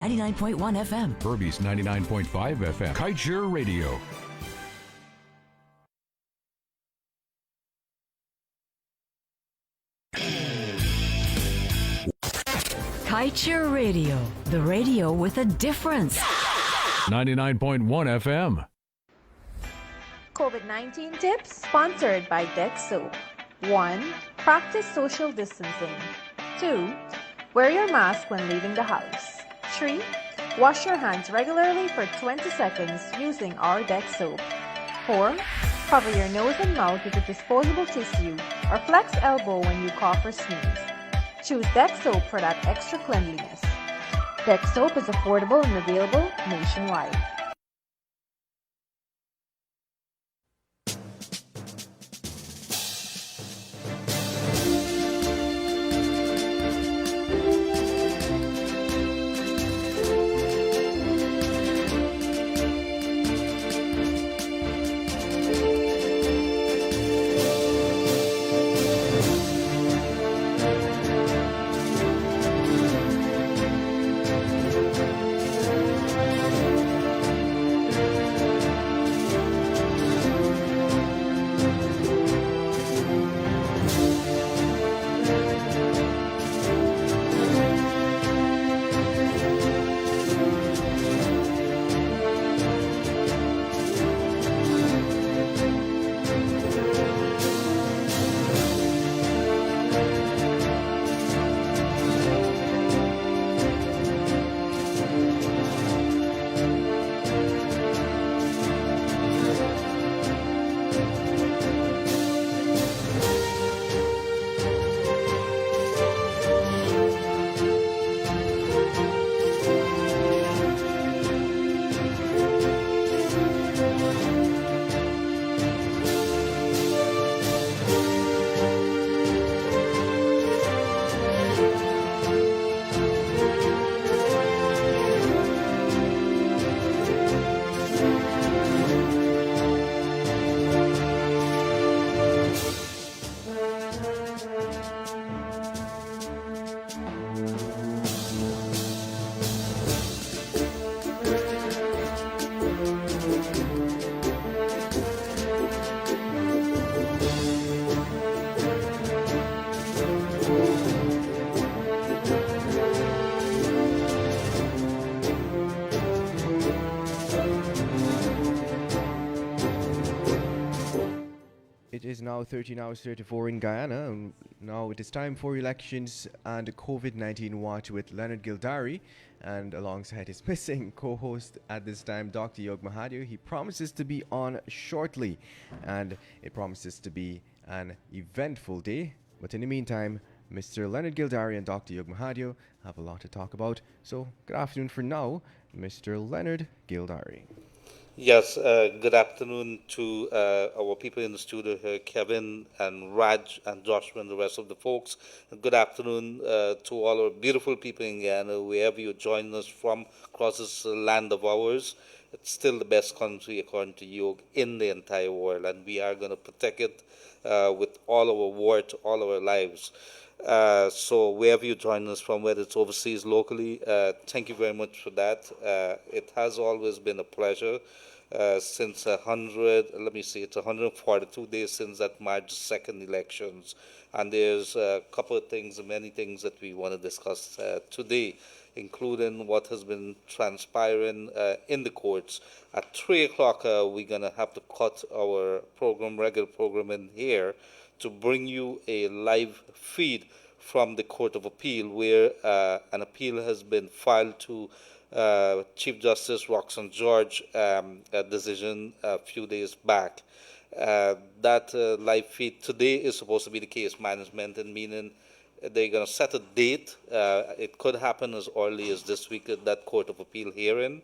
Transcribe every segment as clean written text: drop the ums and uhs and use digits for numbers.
99.1 FM. Furby's 99.5 FM. Kite Radio. Kite Radio, the radio with a difference. 99.1 FM. COVID-19 tips sponsored by Dex Soap. 1. Practice social distancing. 2. Wear your mask when leaving the house. 3. Wash your hands regularly for 20 seconds using our Dex Soap. 4. Cover your nose and mouth with a disposable tissue or flex elbow when you cough or sneeze. Choose Dex Soap for that extra cleanliness. Dex Soap is affordable and available nationwide. It is now 13 hours 34 in Guyana, and now it is time for elections and COVID-19 watch with Leonard Gildarie, and alongside his missing co-host at this time, Dr. Yog Mahadeo. He promises to be on shortly, and it promises to be an eventful day. But in the meantime, Mr. Leonard Gildarie and Dr. Yog Mahadeo have a lot to talk about. So, good afternoon for now, Mr. Leonard Gildarie. Yes, good afternoon to our people in the studio here, Kevin and Raj and Joshua and the rest of the folks. Good afternoon to all our beautiful people in Guyana, wherever you're joining us from across this land of ours. It's still the best country, according to Yog, in the entire world, and we are going to protect it with all our worth, all our lives. So wherever you join us from, whether it's overseas, locally, thank you very much for that. It has always been a pleasure since it's 142 days since that March 2nd elections. And there's a couple of things, many things that we want to discuss today, including what has been transpiring in the courts. At 3 o'clock, we're going to have to cut our regular program in here to bring you a live feed from the Court of Appeal, where an appeal has been filed to Chief Justice Roxanne George decision a few days back. That live feed today is supposed to be the case management, and meaning they're going to set a date. It could happen as early as this week at that Court of Appeal hearing.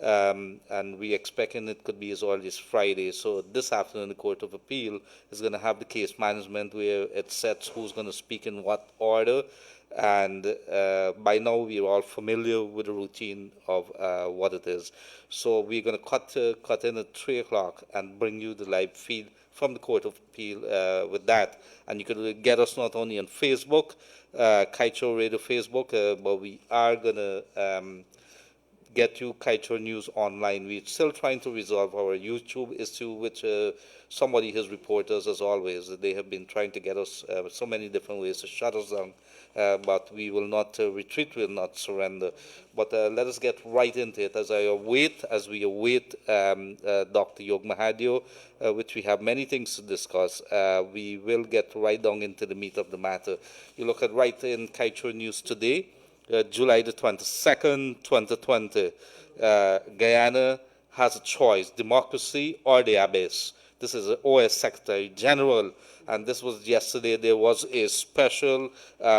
And we expecting it could be as early as Friday. So this afternoon, the Court of Appeal is going to have the case management where it sets who's going to speak in what order. And by now, we're all familiar with the routine of what it is. So we're going to cut in at 3 o'clock and bring you the live feed from the Court of Appeal with that. And you can get us not only on Facebook, Kite Radio Facebook, but we are going to get you Culture News online. We're still trying to resolve our YouTube issue, which somebody has reported us, as always. They have been trying to get us so many different ways to shut us down, but we will not retreat, we will not surrender. But let us get right into it as we await Dr. Yog Mahadeo, which we have many things to discuss. We will get right down into the meat of the matter. You look at right in Culture News today, July the 22nd, 2020. Guyana has a choice, democracy or the abyss. This is the OS Secretary General, and this was yesterday. There was a special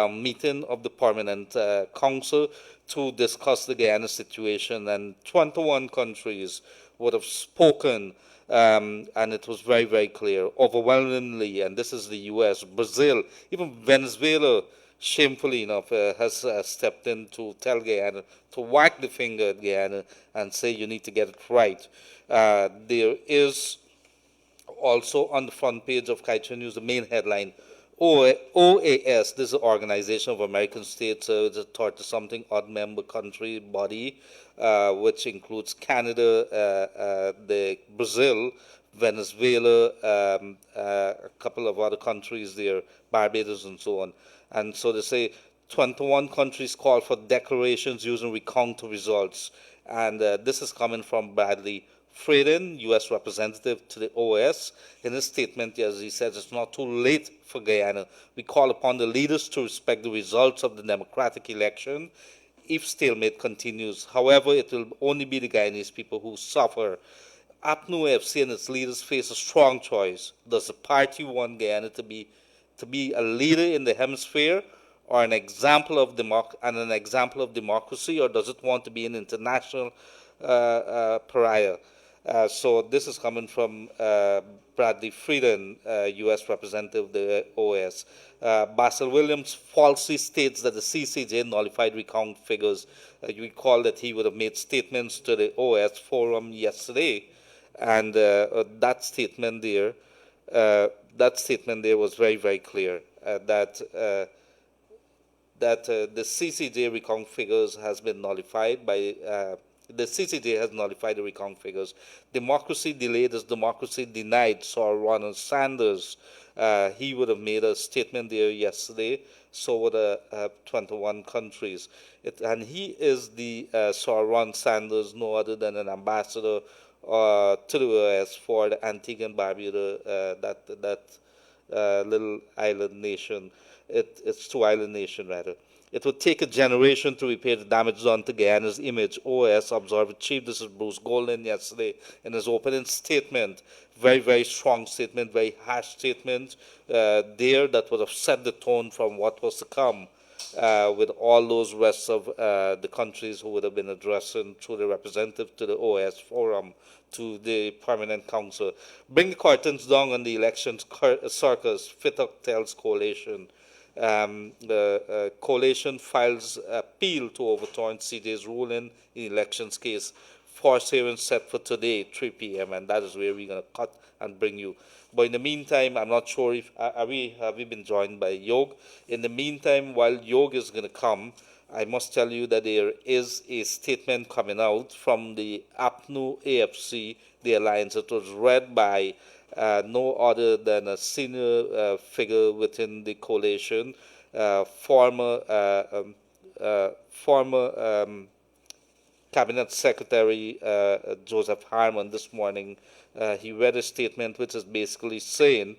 meeting of the Permanent Council to discuss the Guyana situation, and 21 countries would have spoken, and it was very, very clear, overwhelmingly, and this is the U.S., Brazil, even Venezuela, shamefully enough, has stepped in to tell Guyana, to whack the finger at Guyana and say you need to get it right. There is also on the front page of Culture News, the main headline, OAS, this is the Organization of American States, it's a 30-something odd member country body, which includes Canada, Brazil, Venezuela, a couple of other countries there, Barbados and so on. And so they say 21 countries call for declarations using recount results. And this is coming from Bradley Freden, U.S. representative to the OAS. In his statement, as he says, it's not too late for Guyana. We call upon the leaders to respect the results of the democratic election if stalemate continues. However, it will only be the Guyanese people who suffer. APNU FC and its leaders face a strong choice. Does the party want Guyana to be a leader in the hemisphere, or an example of democracy, or does it want to be an international pariah? So this is coming from Bradley Freden, U.S. representative of the OAS. Basil Williams falsely states that the CCJ nullified recount figures. You recall that he would have made statements to the OAS forum yesterday, and that statement there was very, very clear that the CCJ recount figures has been nullified by the CCJ has nullified the recount figures. Democracy delayed is democracy denied, saw Ronald Sanders. He would have made a statement there yesterday. So would 21 countries. And he is the Sir Ron Sanders, no other than an ambassador to the US for the Antigua and Barbuda, that little island nation. It's two-island nation, rather. It would take a generation to repair the damage done to Guyana's image. OAS Observer Chief, this is Bruce Golden yesterday in his opening statement. Very, very strong statement, very harsh statement there that would have set the tone from what was to come with all those rest of the countries who would have been addressing through the representative to the OAS forum, to the Permanent Council. Bring the curtains down on the elections circus, FITUC tells coalition. The coalition files appeal to overturn CJ's ruling in elections case. Force hearing set for today, 3 p.m., and that is where we're going to cut and bring you. But in the meantime, I'm not sure if have we been joined by Yog. In the meantime, while Yog is going to come, I must tell you that there is a statement coming out from the APNU AFC, the alliance. It was read by no other than a senior figure within the coalition, former Cabinet Secretary Joseph Harman this morning. He read a statement which is basically saying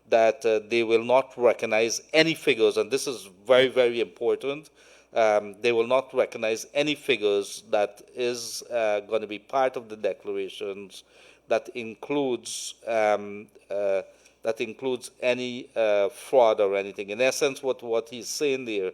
that they will not recognize any figures, and this is very, very important. They will not recognize any figures that is going to be part of the declarations that includes any fraud or anything. In essence, what he's saying there,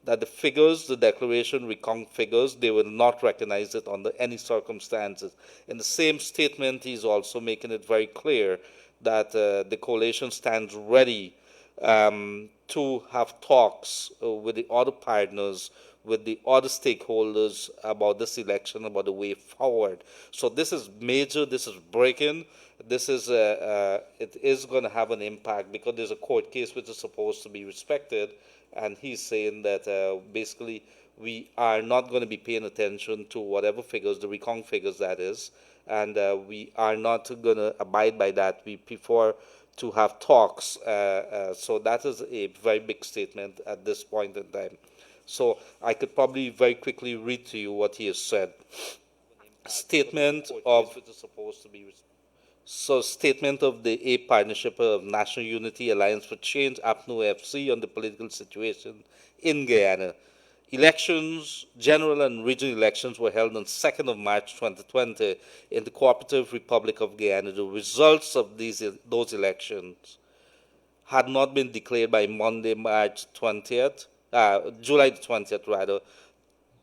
that the figures, the declaration recount figures, they will not recognize it under any circumstances. In the same statement, he's also making it very clear that the coalition stands ready to have talks with the other partners, with the other stakeholders about this election, about the way forward. So this is major, this is breaking, this is, it is going to have an impact because there's a court case which is supposed to be respected, and he's saying that basically we are not going to be paying attention to whatever figures, the recon figures that is, and we are not going to abide by that. We prefer to have talks. So that is a very big statement at this point in time. So I could probably very quickly read to you what he has said. Statement of statement of the A Partnership of National Unity Alliance for Change, APNU FC, on the political situation in Guyana. Elections, general and regional elections, were held on 2nd of March 2020 in the Cooperative Republic of Guyana. The results of those elections had not been declared by Monday, July the 20th, rather,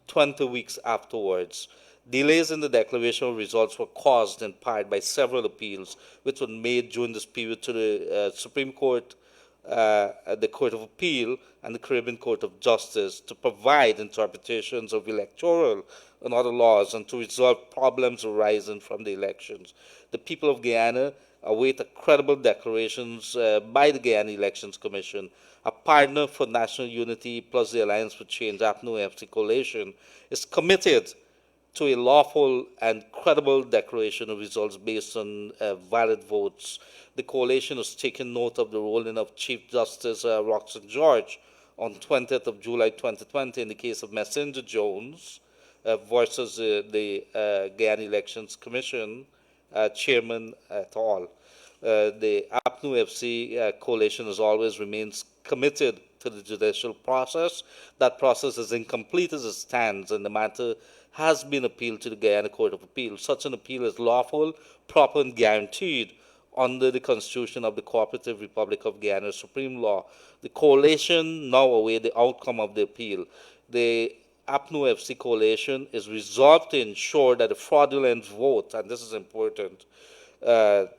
20 weeks afterwards. Delays in the declaration of results were caused in part by several appeals which were made during this period to the Supreme Court, the Court of Appeal, and the Caribbean Court of Justice to provide interpretations of electoral and other laws and to resolve problems arising from the elections. The people of Guyana await credible declarations by the Guyana Elections Commission. A partner for national unity plus the Alliance for Change, APNU FC coalition, is committed to a lawful and credible declaration of results based on valid votes. The coalition has taken note of the ruling of Chief Justice Roxanne George on 20th of July 2020 in the case of Messenger Jones versus the Guyana Elections Commission chairman et al. The APNU FC coalition has always remains committed to the judicial process. That process is incomplete as it stands, and the matter has been appealed to the Guyana Court of Appeal. Such an appeal is lawful, proper, and guaranteed under the Constitution of the Cooperative Republic of Guyana, supreme law. The coalition now await the outcome of the appeal. The APNU FC coalition is resolved to ensure that a fraudulent vote, and this is important,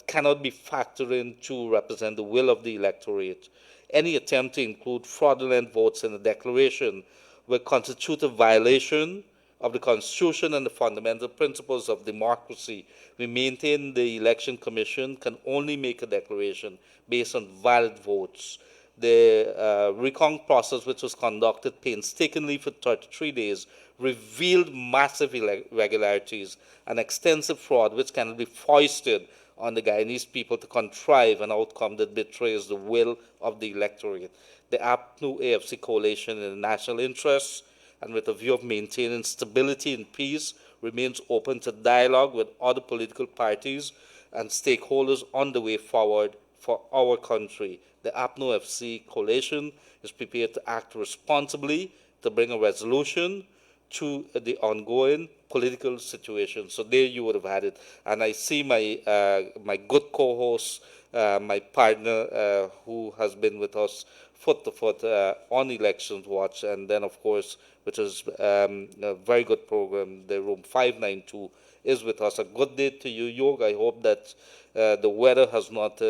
cannot be factored in to represent the will of the electorate. Any attempt to include fraudulent votes in the declaration will constitute a violation of the Constitution and the fundamental principles of democracy. We maintain the Election Commission can only make a declaration based on valid votes. The recount process, which was conducted painstakingly for 33 days, revealed massive irregularities and extensive fraud, which can be foisted on the Guyanese people to contrive an outcome that betrays the will of the electorate. The APNU AFC coalition in the national interests and with a view of maintaining stability and peace remains open to dialogue with other political parties and stakeholders on the way forward for our country. The APNU FC coalition is prepared to act responsibly to bring a resolution to the ongoing political situation. So there you would have had it. And I see my good co-host, my partner who has been with us foot to foot on Elections Watch, and then of course, which is a very good program, the Room 592 is with us. A good day to you, Yog. I hope that the weather has not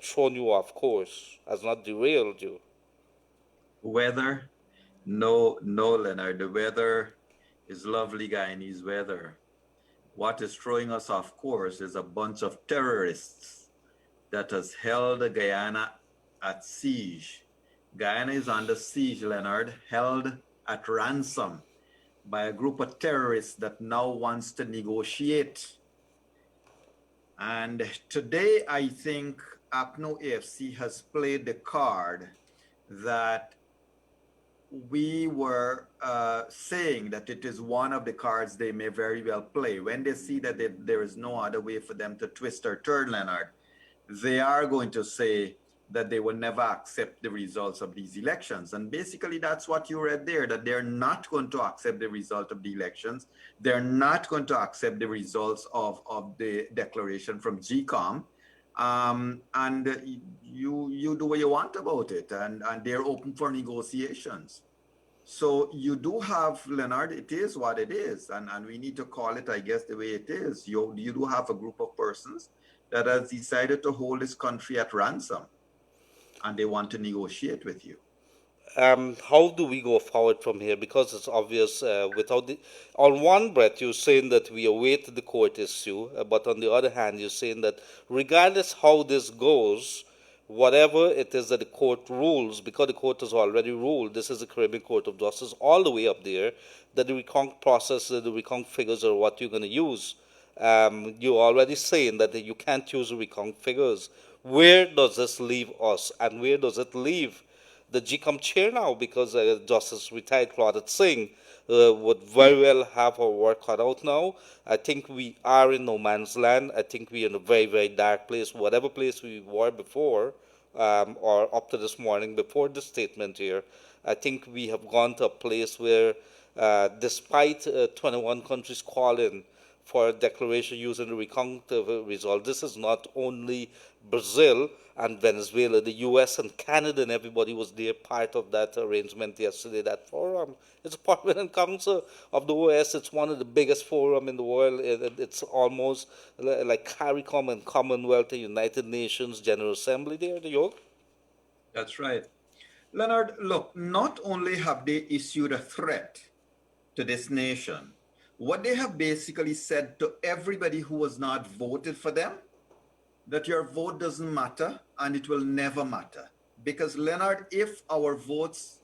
thrown you off course, has not derailed you. Weather? No, Leonard. The weather is lovely Guyanese weather. What is throwing us off course is a bunch of terrorists that has held Guyana at siege. Guyana is under siege, Leonard, held at ransom by a group of terrorists that now wants to negotiate. And today, I think APNU AFC has played the card that we were saying that it is one of the cards they may very well play. When they see that there is no other way for them to twist or turn, Leonard, they are going to say that they will never accept the results of these elections. And basically that's what you read there, that they're not going to accept the result of the elections. They're not going to accept the results of the declaration from GCOM. And you do what you want about it, and they're open for negotiations. So you do have, Leonard, it is what it is, and we need to call it, I guess, the way it is. You do have a group of persons that has decided to hold this country at ransom, and they want to negotiate with you. How do we go forward from here? Because it's obvious, on one breath, you're saying that we await the court issue, but on the other hand, you're saying that regardless how this goes, whatever it is that the court rules, because the court has already ruled, this is the Caribbean Court of Justice all the way up there, that the recount process, the recount figures are what you're going to use. You're already saying that you can't use the recount figures. Where does this leave us, and where does it leave the GCOM chair now? Because Justice retired Claudette Singh would very well have her work cut out now. I think we are in no man's land. I think we're in a very, very dark place. Whatever place we were before, or up to this morning, before this statement here, I think we have gone to a place where, despite 21 countries calling for a declaration using the recount result, this is not only Brazil and Venezuela, the US and Canada and everybody was there, part of that arrangement yesterday, that forum. It's a Permanent Council of the OAS. It's one of the biggest forum in the world. It's almost like CARICOM and Commonwealth, the United Nations General Assembly there, the Yog. That's right. Leonard, look, not only have they issued a threat to this nation, what they have basically said to everybody who was not voted for them, that your vote doesn't matter and it will never matter. Because, Leonard, if our votes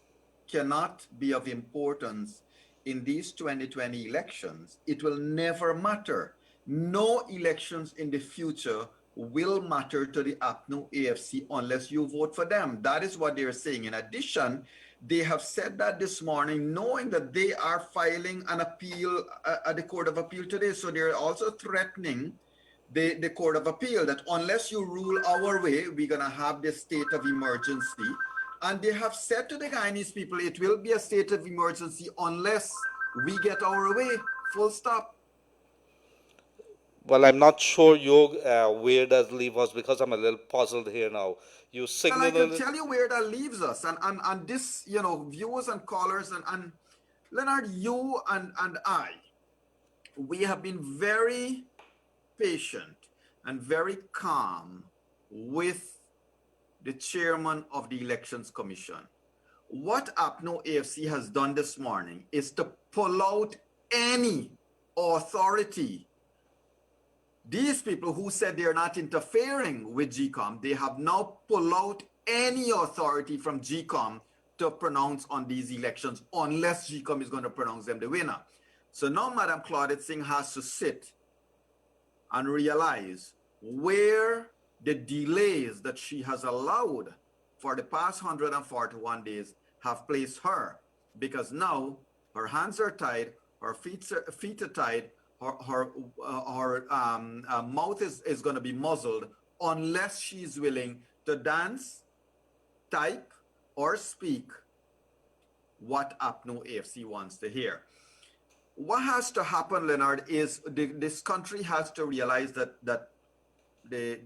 cannot be of importance in these 2020 elections, it will never matter. No elections in the future will matter to the APNO AFC unless you vote for them. That is what they're saying. In addition, they have said that this morning, knowing that they are filing an appeal at the Court of Appeal today. So they're also threatening the Court of Appeal that unless you rule our way, we're going to have this state of emergency. And they have said to the Guyanese people, it will be a state of emergency unless we get our way, full stop. Well, I'm not sure, Yog, where that leave us, because I'm a little puzzled here now. You signaled... Well, I can tell you where that leaves us. And this, you know, viewers and callers, and Leonard, you and I, we have been very patient and very calm with the chairman of the Elections Commission. What APNO AFC has done this morning is to pull out any authority. These people who said they're not interfering with GCOM, they have now pulled out any authority from GCOM to pronounce on these elections unless GCOM is going to pronounce them the winner. So now Madam Claudette Singh has to sit and realize where the delays that she has allowed for the past 141 days have placed her, because now her hands are tied, her feet are tied, her mouth is going to be muzzled unless she's willing to dance, type, or speak what APNO AFC wants to hear. What has to happen, Leonard, is this country has to realize that the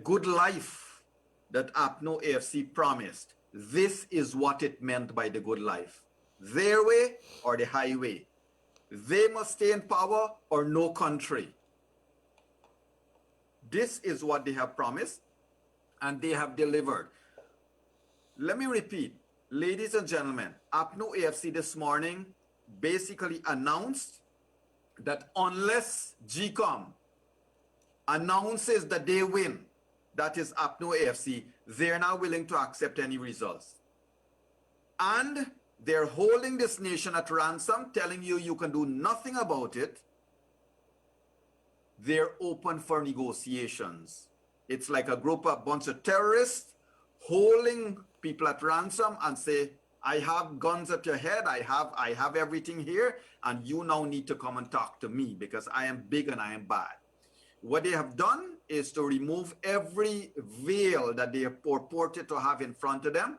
good life that APNO AFC promised, this is what it meant by the good life. Their way or the highway. They must stay in power or no country. This is what they have promised, and they have delivered. Let me repeat, ladies and gentlemen, APNO AFC this morning basically announced that unless GCOM announces that they win, that is APNO AFC, they're not willing to accept any results. And they're holding this nation at ransom, telling you you can do nothing about it. They're open for negotiations. It's like a bunch of terrorists holding people at ransom and say, I have guns at your head, I have everything here, and you now need to come and talk to me because I am big and I am bad. What they have done is to remove every veil that they purported to have in front of them,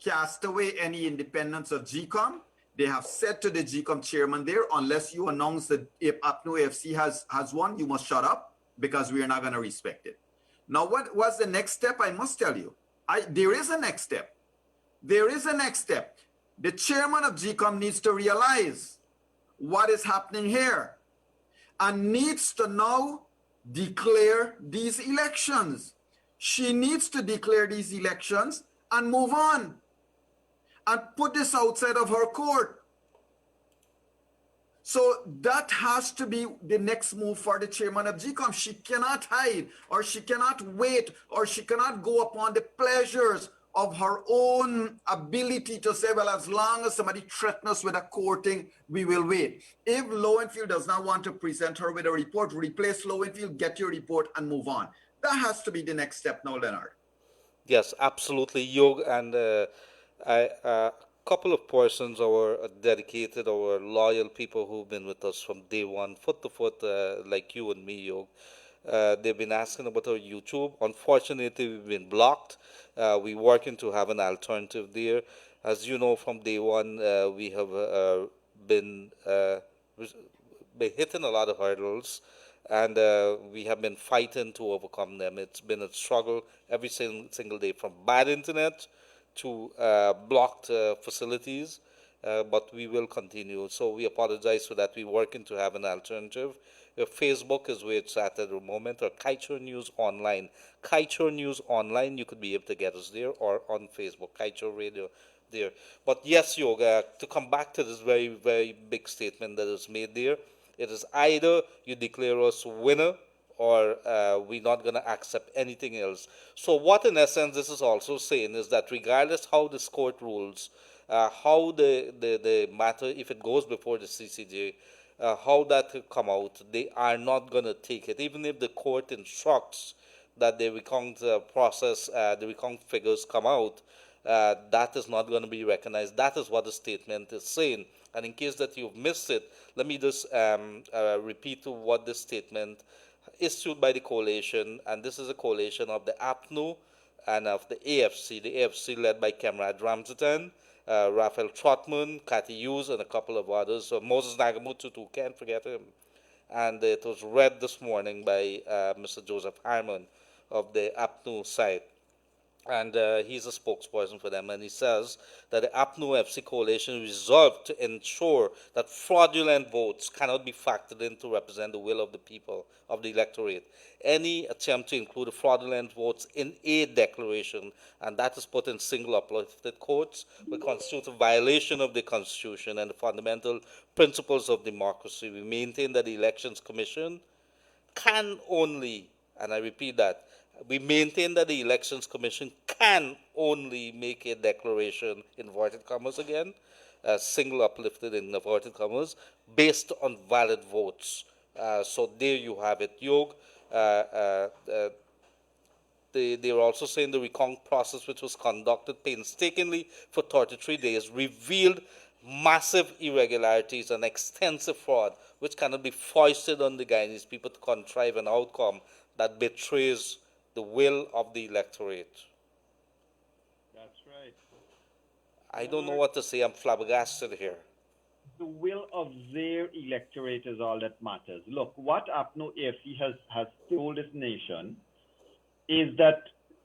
cast away any independence of GCOM. They have said to the GCOM chairman there, unless you announce that if APNO AFC has won, you must shut up because we are not going to respect it. Now, what was the next step? I must tell you, there is a next step. There is a next step. The chairman of GCOM needs to realize what is happening here and needs to now declare these elections. She needs to declare these elections and move on and put this outside of her court. So that has to be the next move for the chairman of GCOM. She cannot hide, or she cannot wait, or she cannot go upon the pleasures of her own ability to say, well, as long as somebody threatens us with a courting, we will wait. If Lowenfield does not want to present her with a report, replace Lowenfield, get your report, and move on. That has to be the next step now, Leonard. Yes, absolutely, Yog, and a couple of persons, our dedicated, our loyal people who've been with us from day one, foot to foot, like you and me, Yog. They've been asking about our YouTube. Unfortunately, we've been blocked. We're working to have an alternative there. As you know, from day one, we have been been hitting a lot of hurdles, and we have been fighting to overcome them. It's been a struggle every single day, from bad internet to blocked facilities, but we will continue. So we apologize for that. We're working to have an alternative. Facebook is where it's at the moment, or Kiteshore News Online. Kiteshore News Online, you could be able to get us there, or on Facebook, Kiteshore Radio there. But yes, Yoga, to come back to this very, very big statement that is made there, it is either you declare us winner, or we're not going to accept anything else. So what in essence this is also saying is that regardless how this court rules, how the matter, if it goes before the CCJ, how that will come out, they are not going to take it. Even if the court instructs that the recount process, the recount figures come out, that is not going to be recognized. That is what the statement is saying. And in case that you've missed it, let me just repeat what this statement issued by the coalition, and this is a coalition of the APNU and of the AFC led by Comrade Ramsden, Raphael Trotman, Cathy Hughes, and a couple of others. So Moses Nagamutu too, can't forget him. And it was read this morning by Mr. Joseph Harmon of the APNU side. And he's a spokesperson for them, and he says that the APNU FC coalition resolved to ensure that fraudulent votes cannot be factored in to represent the will of the people, of the electorate. Any attempt to include fraudulent votes in a declaration, and that is put in single uplifted quotes, will constitute a violation of the Constitution and the fundamental principles of democracy. We maintain that the Elections Commission can only, and I repeat that, we maintain that the Elections Commission can only make a declaration, inverted commas again, single uplifted in inverted commas, based on valid votes. So there you have it, Yog. They were also saying the recount process, which was conducted painstakingly for 33 days, revealed massive irregularities and extensive fraud, which cannot be foisted on the Guyanese people to contrive an outcome that betrays the will of the electorate. That's right. I don't know what to say. I'm flabbergasted here. The will of their electorate is all that matters. Look, what APNO AFC has told this nation is that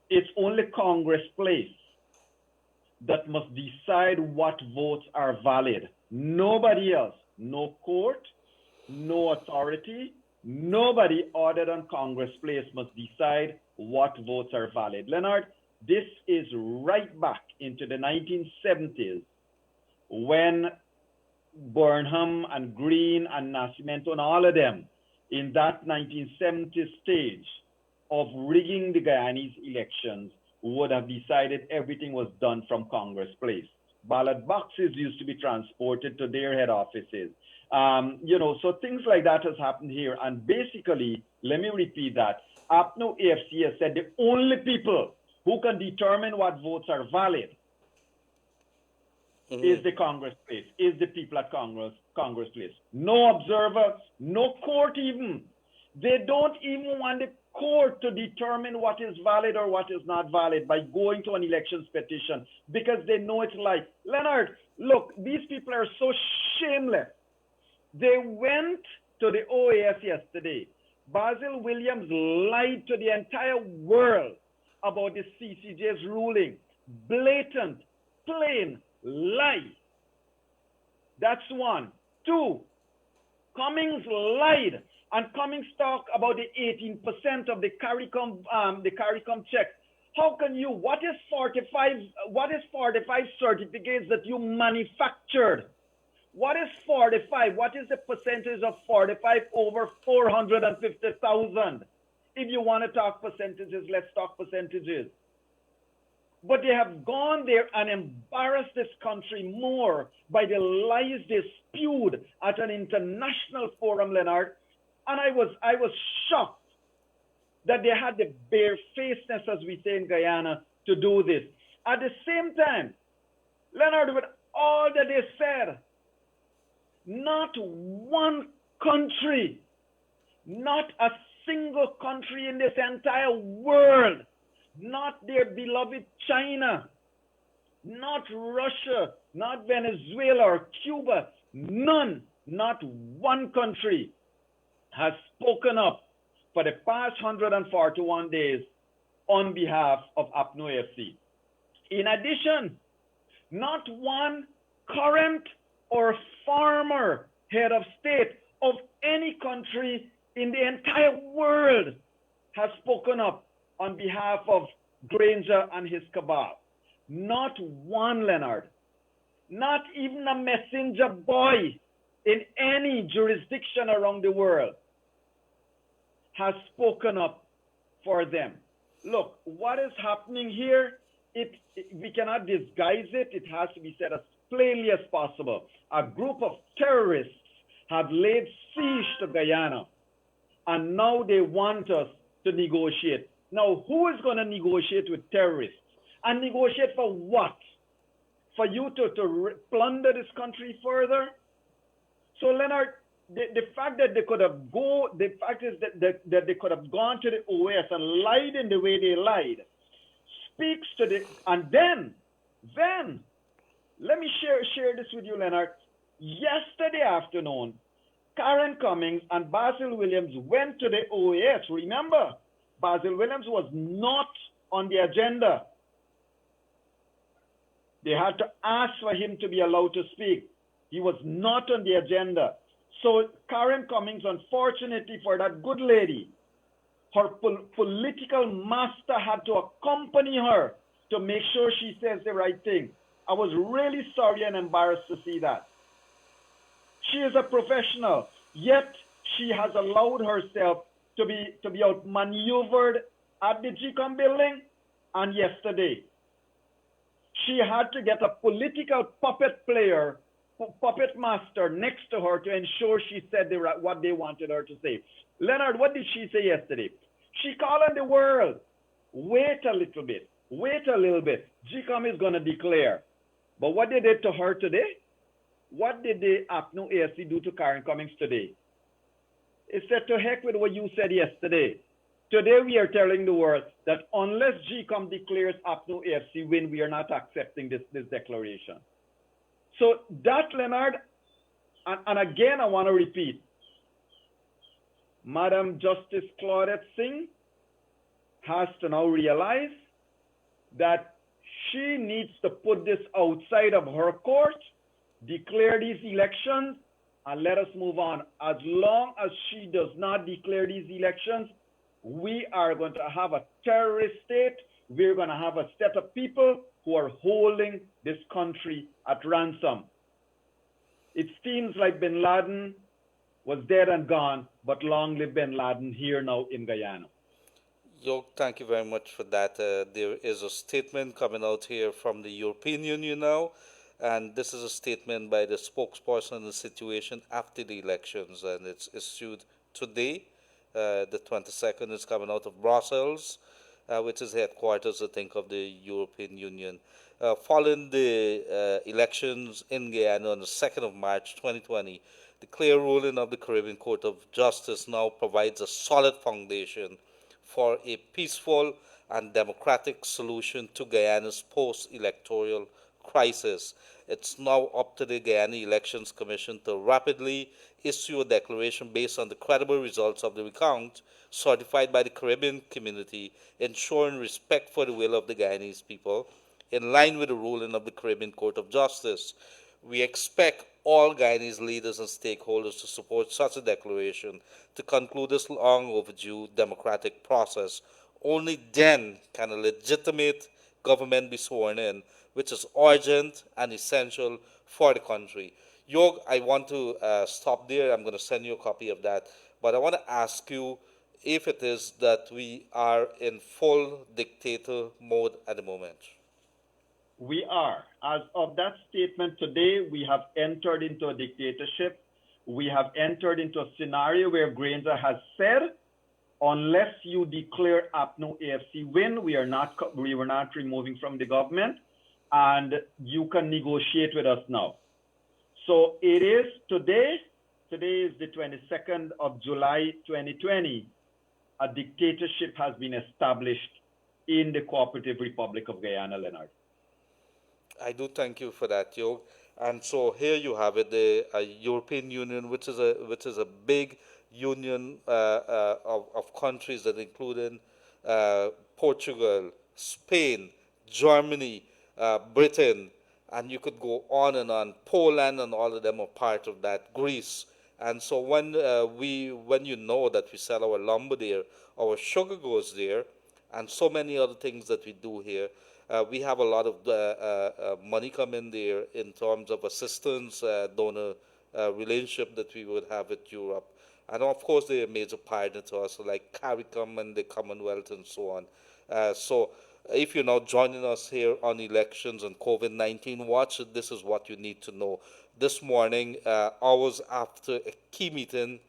it's only Congress place that must decide what votes are valid. Nobody else, no court, no authority, nobody other than Congress place must decide what votes are valid. Leonard, this is right back into the 1970s when Burnham and Green and Nascimento and all of them in that 1970s stage of rigging the Guyanese elections would have decided everything was done from Congress Place. Ballot boxes used to be transported to their head offices. So things like that has happened here. And basically, let me repeat that. APNO AFC has said the only people who can determine what votes are valid is the Congress Place, is the people at Congress Place. No observer, no court even. They don't even want the court to determine what is valid or what is not valid by going to an elections petition because they know it's like, Leonard, look, these people are so shameless. They went to the OAS yesterday. Basil Williams lied to the entire world about the CCJ's ruling. Blatant, plain lie. That's one. Two, Cummings lied, and Cummings talked about the 18% of the CARICOM check. How can you? What is 45 certificates that you manufactured? What is 45? What is the percentage of 45 over 450,000? If you want to talk percentages, let's talk percentages. But they have gone there and embarrassed this country more by the lies they spewed at an international forum, Leonard. And I was shocked that they had the barefacedness, as we say in Guyana, to do this. At the same time, Leonard, with all that they said, not one country, not a single country in this entire world, not their beloved China, not Russia, not Venezuela or Cuba, none, not one country has spoken up for the past 141 days on behalf of APNO AFC. In addition, not one current or former head of state of any country in the entire world has spoken up on behalf of Granger and his cabal. Not one, Leonard. Not even a messenger boy in any jurisdiction around the world has spoken up for them. Look, what is happening here, we cannot disguise it. It has to be said as plainly as possible. A group of terrorists have laid siege to Guyana, and now they want us to negotiate. Now, who is going to negotiate with terrorists? And negotiate for what? For you to plunder this country further? So, Leonard, the fact that they could have the fact is that they could have gone to the OAS and lied in the way they lied speaks to the, and then, let me share this with you, Leonard. Yesterday afternoon, Karen Cummings and Basil Williams went to the OAS. Remember, Basil Williams was not on the agenda. They had to ask for him to be allowed to speak. He was not on the agenda. So Karen Cummings, unfortunately for that good lady, her political master had to accompany her to make sure she says the right thing. I was really sorry and embarrassed to see that. She is a professional, yet she has allowed herself to be outmaneuvered at the GCOM building and yesterday. She had to get a political puppet master next to her to ensure she said what they wanted her to say. Leonard, what did she say yesterday? She called on the world, wait a little bit. GCOM is going to declare. But what they did to her today? What did the APNO AFC do to Karen Cummings today? It said, to heck with what you said yesterday. Today we are telling the world that unless GCOM declares APNO AFC win, we are not accepting this declaration. So that, Leonard, and again I want to repeat, Madam Justice Claudette Singh has to now realize that she needs to put this outside of her court, declare these elections, and let us move on. As long as she does not declare these elections, we are going to have a terrorist state. We're going to have a set of people who are holding this country at ransom. It seems like bin Laden was dead and gone, but long live bin Laden here now in Guyana. Yog, thank you very much for that. There is a statement coming out here from the European Union now, and this is a statement by the spokesperson on the situation after the elections, and it's issued today. The 22nd is coming out of Brussels, which is headquarters, I think, of the European Union. Following the elections in Guyana on the 2nd of March 2020, the clear ruling of the Caribbean Court of Justice now provides a solid foundation for a peaceful and democratic solution to Guyana's post-electoral crisis. It's now up to the Guyana Elections Commission to rapidly issue a declaration based on the credible results of the recount certified by the Caribbean community, ensuring respect for the will of the Guyanese people in line with the ruling of the Caribbean Court of Justice. We expect all Guyanese leaders and stakeholders to support such a declaration to conclude this long overdue democratic process. Only then can a legitimate government be sworn in, which is urgent and essential for the country. Yog, I want to stop there. I'm going to send you a copy of that. But I want to ask you if it is that we are in full dictator mode at the moment. We are. As of that statement today, we have entered into a dictatorship. We have entered into a scenario where Granger has said, unless you declare APNO AFC win, we were not removing from the government, and you can negotiate with us now. So it is today is the 22nd of July 2020, a dictatorship has been established in the Cooperative Republic of Guyana, Leonard. I do thank you for that, Yog. And so here you have it, the European Union, which is a big union of countries that include Portugal, Spain, Germany, Britain, and you could go on and on. Poland and all of them are part of that. Greece. And so when you know that we sell our lumber there, our sugar goes there, and so many other things that we do here. We have a lot of money coming there in terms of assistance, donor relationship that we would have with Europe. And of course, they're a major partner to us, like CARICOM and the Commonwealth and so on. So if you're now joining us here on elections and COVID-19 watch, this is what you need to know. This morning, hours after a key meeting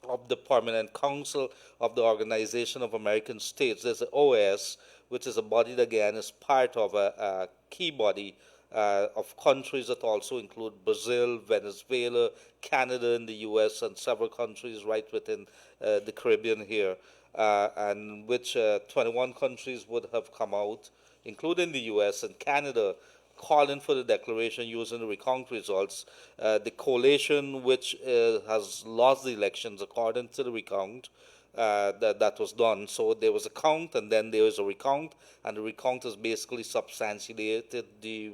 of the Permanent Council of the Organization of American States, there's the OAS, which is a body that again is part of a key body of countries that also include Brazil, Venezuela, Canada, and the US, and several countries right within the Caribbean here, and which 21 countries would have come out, including the US and Canada, calling for the declaration using the recount results. The coalition which has lost the elections according to the recount, that was done. So there was a count, and then there was a recount, and the recount has basically substantiated the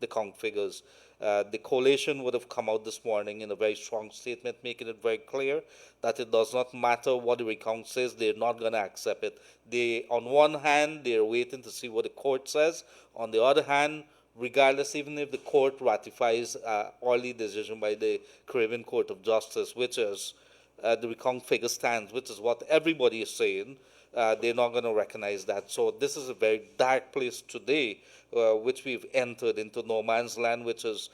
count figures. The coalition would have come out this morning in a very strong statement, making it very clear that it does not matter what the recount says; they're not going to accept it. They, on one hand, they're waiting to see what the court says. On the other hand, regardless, even if the court ratifies early decision by the Caribbean Court of Justice, which is the recount figure stands, which is what everybody is saying, they're not going to recognize that. So this is a very dark place today, which we've entered into no man's land, which is,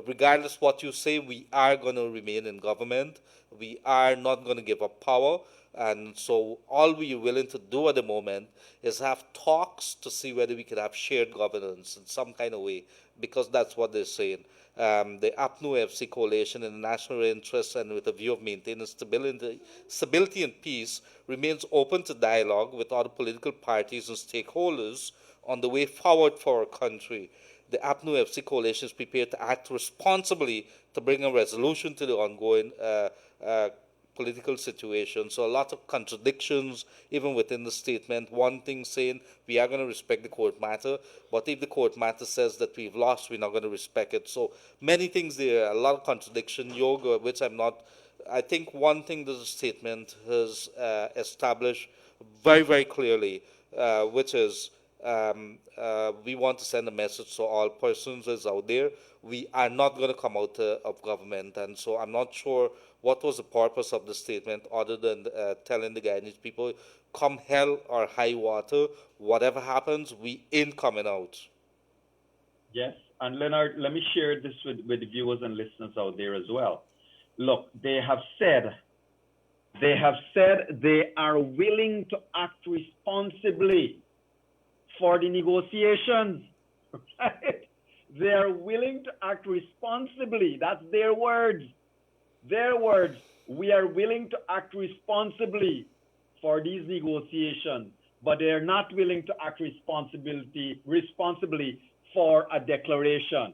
regardless what you say, we are going to remain in government. We are not going to give up power. And so all we are willing to do at the moment is have talks to see whether we could have shared governance in some kind of way, because that's what they're saying. The APNO FC coalition in the national interest and with a view of maintaining stability and peace remains open to dialogue with other political parties and stakeholders on the way forward for our country. The APNO FC coalition is prepared to act responsibly to bring a resolution to the ongoing political situation. So a lot of contradictions even within the statement. One thing saying we are going to respect the court matter, but if the court matter says that we've lost, we're not going to respect it. So many things there, a lot of contradiction, Yoga, which I'm not. I think one thing that the statement has established very, very clearly, which is we want to send a message to all persons that's out there. We are not going to come out of government, and so I'm not sure what was the purpose of the statement other than telling the Guyanese people, come hell or high water, whatever happens, we ain't coming out. Yes, and Leonard, let me share this with the viewers and listeners out there as well. Look, they have said they are willing to act responsibly for the negotiations. Right? They are willing to act responsibly. That's their words. Their words. We are willing to act responsibly for these negotiations, but they are not willing to act responsibly for a declaration.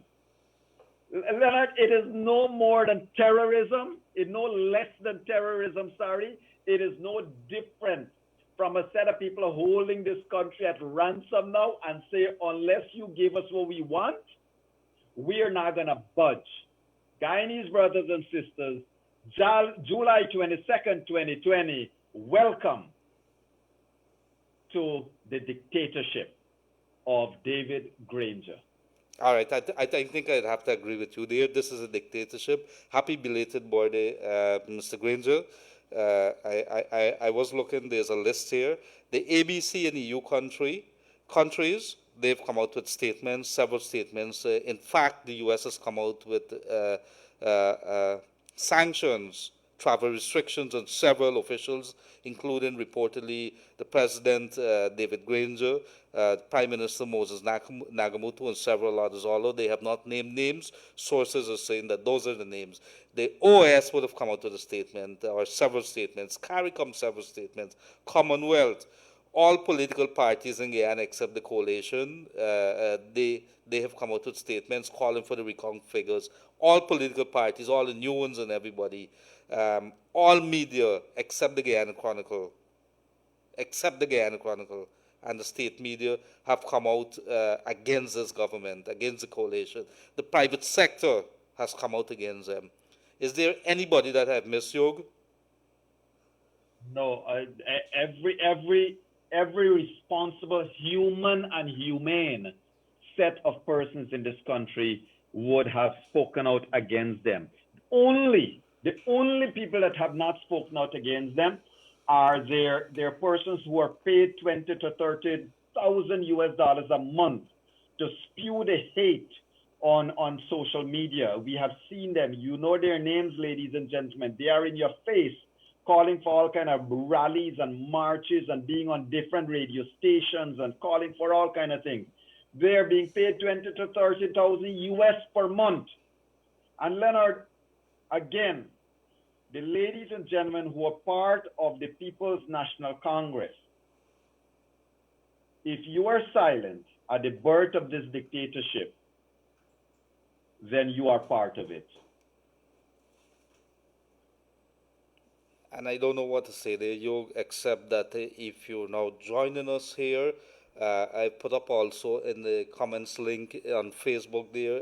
Leonard, it is no more than terrorism. It's no less than terrorism, sorry. It is no different from a set of people holding this country at ransom now and say, unless you give us what we want, we are not going to budge. Guyanese brothers and sisters, July 22nd, 2020, welcome to the dictatorship of David Granger. All right, I think I'd have to agree with you there. This is a dictatorship. Happy belated birthday, Mr. Granger. I was looking, there's a list here. The ABC and EU countries, they've come out with statements, several statements. In fact, the US has come out with sanctions, travel restrictions on several officials, including reportedly the President, David Granger, Prime Minister Moses Nagamoto, and several others. Although they have not named names, sources are saying that those are the names. The OAS would have come out with a statement, or several statements, CARICOM several statements, Commonwealth, all political parties in Guyana except the coalition, they have come out with statements calling for the recount figures. All political parties, all the new ones and everybody, all media except the Guyana Chronicle, and the state media have come out against this government, against the coalition. The private sector has come out against them. Is there anybody that I've missed, Yog? No, every responsible human and humane set of persons in this country would have spoken out against them. The only people that have not spoken out against them are their persons who are paid $20,000 to $30,000 a month to spew the hate on social media. We have seen them. You know their names, ladies and gentlemen. They are in your face, calling for all kind of rallies and marches and being on different radio stations and calling for all kind of things. They're being paid $20,000 to $30,000 per month. And Leonard, again, the ladies and gentlemen who are part of the People's National Congress, if you are silent at the birth of this dictatorship, then you are part of it. And I don't know what to say there, Yog, except that if you're now joining us here, I put up also in the comments link on Facebook there,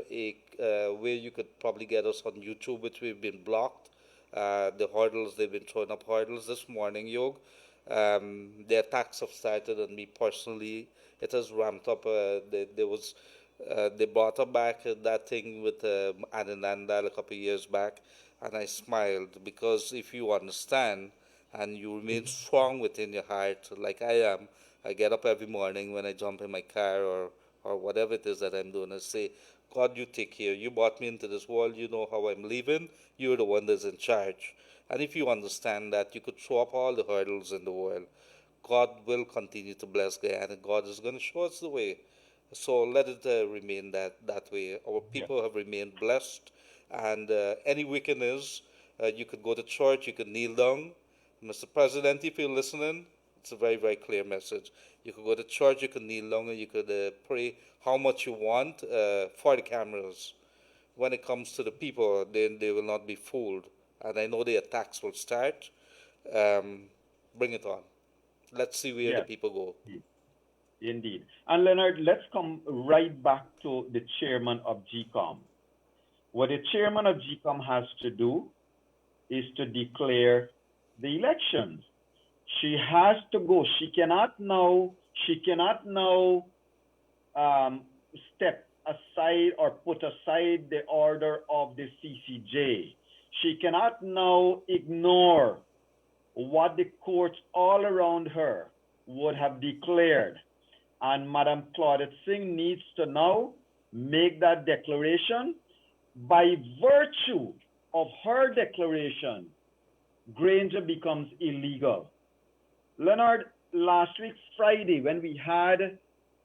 where you could probably get us on YouTube, which we've been blocked. The hurdles, they've been throwing up hurdles this morning, Yog. The attacks have started on me personally. It has ramped up. They brought up back that thing with Anananda a couple of years back, and I smiled because if you understand and you remain strong within your heart, like I am, I get up every morning when I jump in my car or whatever it is that I'm doing, I say, God, you take care. You brought me into this world. You know how I'm leaving. You're the one that's in charge. And if you understand that, you could throw up all the hurdles in the world. God will continue to bless Guyana. God is going to show us the way. So let it remain that way. Our people have remained blessed. And any wickedness, you could go to church, you could kneel down. Mr. President, if you're listening, it's a very, very clear message. You could go to church, you could kneel down, and you could pray how much you want for the cameras. When it comes to the people, then they will not be fooled. And I know the attacks will start. Bring it on. Let's see where the people go. Indeed. And Leonard, let's come right back to the chairman of GCOM. What the chairman of GCOM has to do is to declare the elections. She has to go. She cannot now step aside or put aside the order of the CCJ. She cannot now ignore what the courts all around her would have declared. And Madam Claudette Singh needs to now make that declaration. By virtue of her declaration, Granger becomes illegal. Leonard, last week, Friday, when we had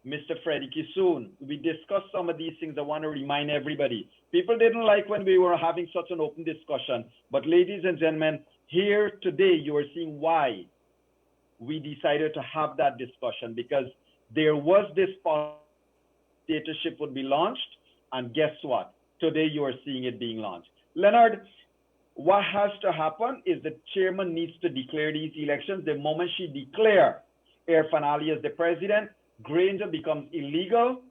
Mr. Freddie Kissoon, we discussed some of these things. I want to remind everybody. People didn't like when we were having such an open discussion. But ladies and gentlemen, here today, you are seeing why we decided to have that discussion, because there was this dictatorship would be launched, and guess what? Today you are seeing it being launched. Leonard, what has to happen is the chairman needs to declare these elections. The moment she declares Irfan Ali as the president, Granger becomes illegal.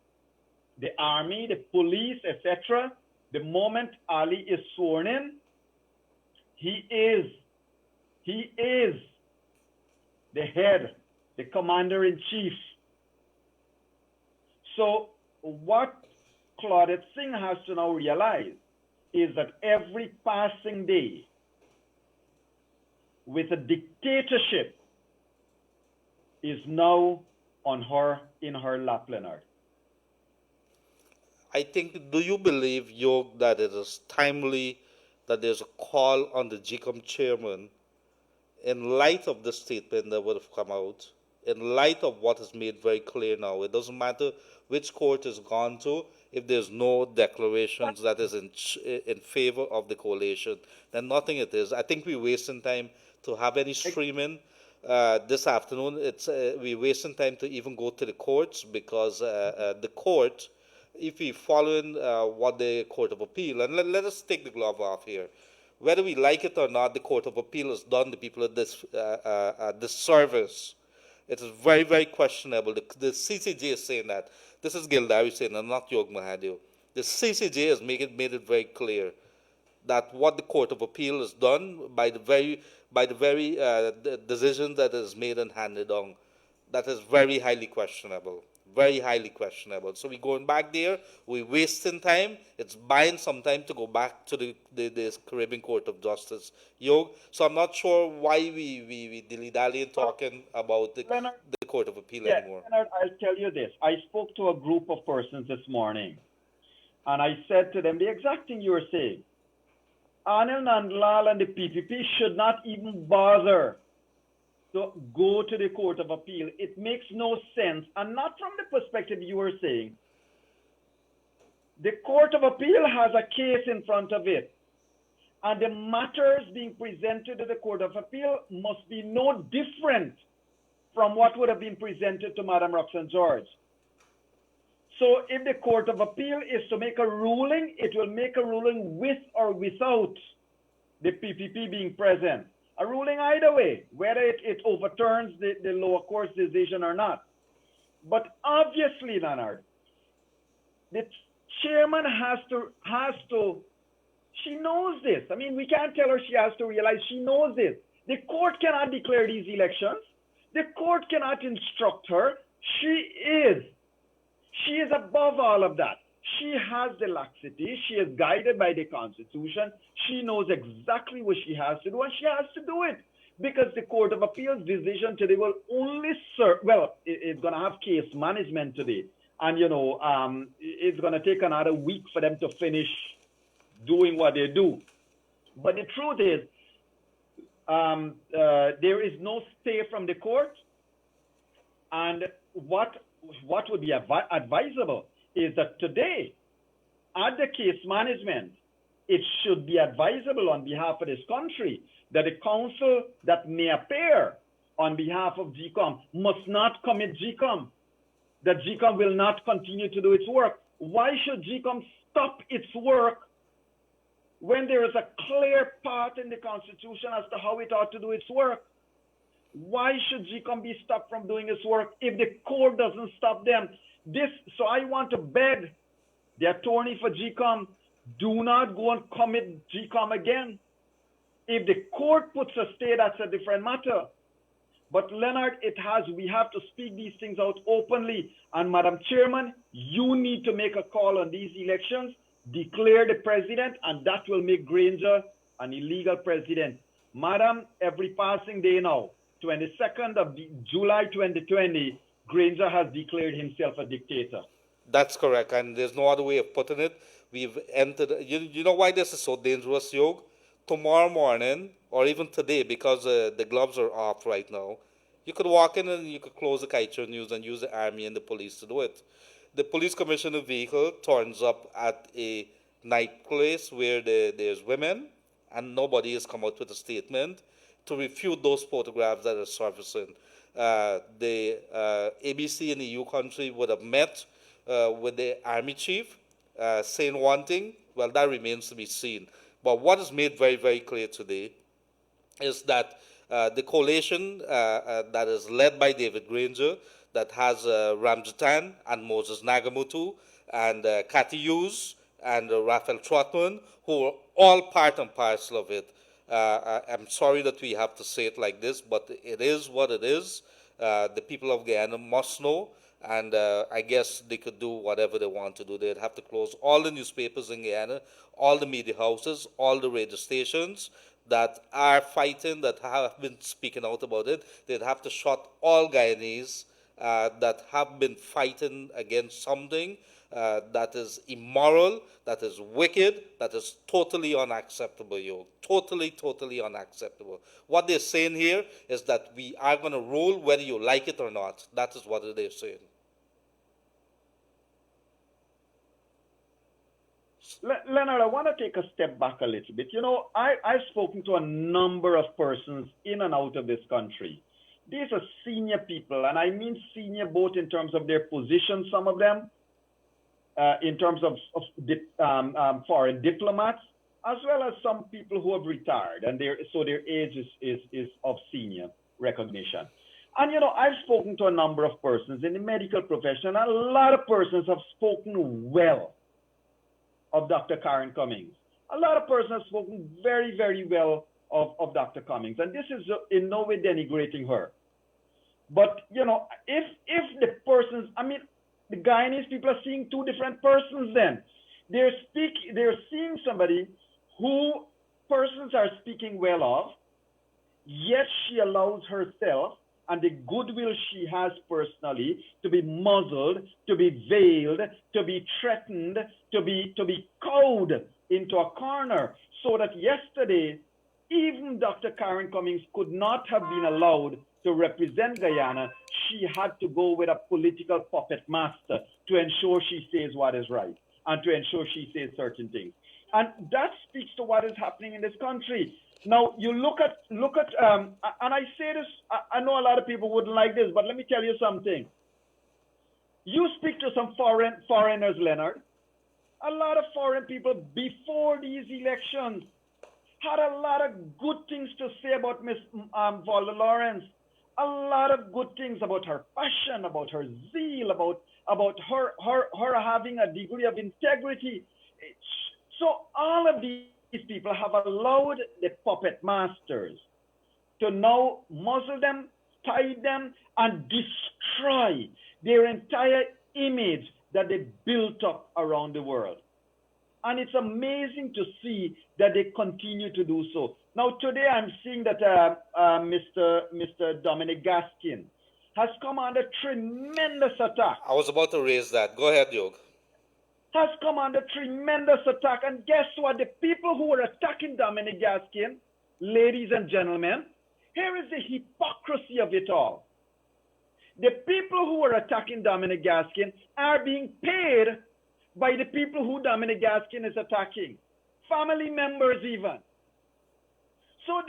The army, the police, etc. The moment Ali is sworn in, he is the head, the commander-in-chief. So what Claudette Singh has to now realize is that every passing day with a dictatorship is now on her, in her lap, Leonard. I think, do you believe, Yog, that it is timely that there's a call on the GCOM chairman in light of the statement that would have come out, in light of what is made very clear now? It doesn't matter which court is gone to, if there's no declarations that is in favor of the coalition, then nothing it is. I think we're wasting time to have any streaming this afternoon. We're wasting time to even go to the courts, because the court, if we following what the Court of Appeal, and let us take the glove off here. Whether we like it or not, the Court of Appeal has done the people of this service. It is very, very questionable. The CCJ is saying that. This is Gildarie saying, and not Yog Mahadeo. The CCJ has made it very clear that what the Court of Appeal has done by the very decision that is made and handed on, that is very highly questionable. Very highly questionable. So we're going back there, we're wasting time. It's buying some time to go back to the Caribbean Court of Justice. Yog, so I'm not sure why we dilly-dally talking about the Court of Appeal anymore. Leonard, I'll tell you this. I spoke to a group of persons this morning, and I said to them the exact thing you were saying. Anil Nandlal and the PPP should not even bother to go to the Court of Appeal. It makes no sense, and not from the perspective you were saying. The Court of Appeal has a case in front of it, and the matters being presented to the Court of Appeal must be no different from what would have been presented to Madam Roxanne George. So if the Court of Appeal is to make a ruling, it will make a ruling with or without the PPP being present. A ruling either way, whether it overturns the lower court's decision or not. But obviously, Leonard, the chairman has to, she knows this. I mean, we can't tell her she has to realize she knows this. The court cannot declare these elections. The court cannot instruct her. She is above all of that. She has the laxity. She is guided by the Constitution. She knows exactly what she has to do, and she has to do it. Because the Court of Appeal's decision today will only serve, well, it's going to have case management today. And, it's going to take another week for them to finish doing what they do. But the truth is, there is no stay from the court. And what would be advisable is that today, at the case management, it should be advisable on behalf of this country that the counsel that may appear on behalf of GCOM must not commit GCOM, that GCOM will not continue to do its work. Why should GCOM stop its work when there is a clear path in the Constitution as to how it ought to do its work? Why should GCOM be stopped from doing its work if the court doesn't stop them? So I want to beg the attorney for GCOM, do not go and commit GCOM again. If the court puts a stay, that's a different matter. But Leonard, we have to speak these things out openly. And Madam Chairman, you need to make a call on these elections, declare the president, and that will make Granger an illegal president. Madam, every passing day now, 22nd of July 2020, Granger has declared himself a dictator. That's correct, and there's no other way of putting it. We've entered. You know why this is so dangerous, Yog? Tomorrow morning, or even today, because the gloves are off right now, you could walk in and you could close the Kaiser News and use the army and the police to do it. The police commissioner vehicle turns up at a night place where there's women, and nobody has come out with a statement to refute those photographs that are surfacing. The ABC in the EU country would have met with the army chief, saying one thing. Well, that remains to be seen. But what is made very, very clear today is that the coalition that is led by David Granger, that has Ramjatan and Moses Nagamutu and Cathy Hughes and Raphael Trotman, who are all part and parcel of it. I'm sorry that we have to say it like this, but it is what it is. The people of Guyana must know, And I guess they could do whatever they want to do. They'd have to close all the newspapers in Guyana, all the media houses, all the radio stations that are fighting, that have been speaking out about it. They'd have to shut all Guyanese that have been fighting against something that is immoral, that is wicked, that is totally unacceptable, yo. Totally, totally unacceptable. What they're saying here is that we are going to rule whether you like it or not. That is what they're saying. Leonard, I want to take a step back a little bit. You know, I've spoken to a number of persons in and out of this country. These are senior people, and I mean senior both in terms of their position, some of them, in terms of foreign diplomats, as well as some people who have retired, and so their age is of senior recognition. And, you know, I've spoken to a number of persons in the medical profession, and a lot of persons have spoken well of Dr. Karen Cummings. A lot of persons have spoken very, very well of Dr. Cummings, and this is in no way denigrating her. But, you know, if the persons, I mean, the Guyanese people are seeing two different persons then. They're seeing somebody who persons are speaking well of, yet she allows herself and the goodwill she has personally to be muzzled, to be veiled, to be threatened, to be cowed into a corner, so that yesterday, even Dr. Karen Cummings could not have been allowed to represent Guyana. She had to go with a political puppet master to ensure she says what is right and to ensure she says certain things. And that speaks to what is happening in this country. Now, you look at, and I say this, I know a lot of people wouldn't like this, but let me tell you something. You speak to some foreigners, Leonard. A lot of foreign people before these elections had a lot of good things to say about Miss Valda Lawrence. A lot of good things about her passion, about her zeal, about her having a degree of integrity. So all of these people have allowed the puppet masters to now muzzle them, tie them, and destroy their entire image that they built up around the world. And it's amazing to see that they continue to do so. Now, today I'm seeing that Mr. Dominic Gaskin has come under tremendous attack. I was about to raise that. Go ahead, Yog. Has come under tremendous attack. And guess what? The people who were attacking Dominic Gaskin, ladies and gentlemen, here is the hypocrisy of it all. The people who were attacking Dominic Gaskin are being paid by the people who Dominic Gaskin is attacking. Family members even. So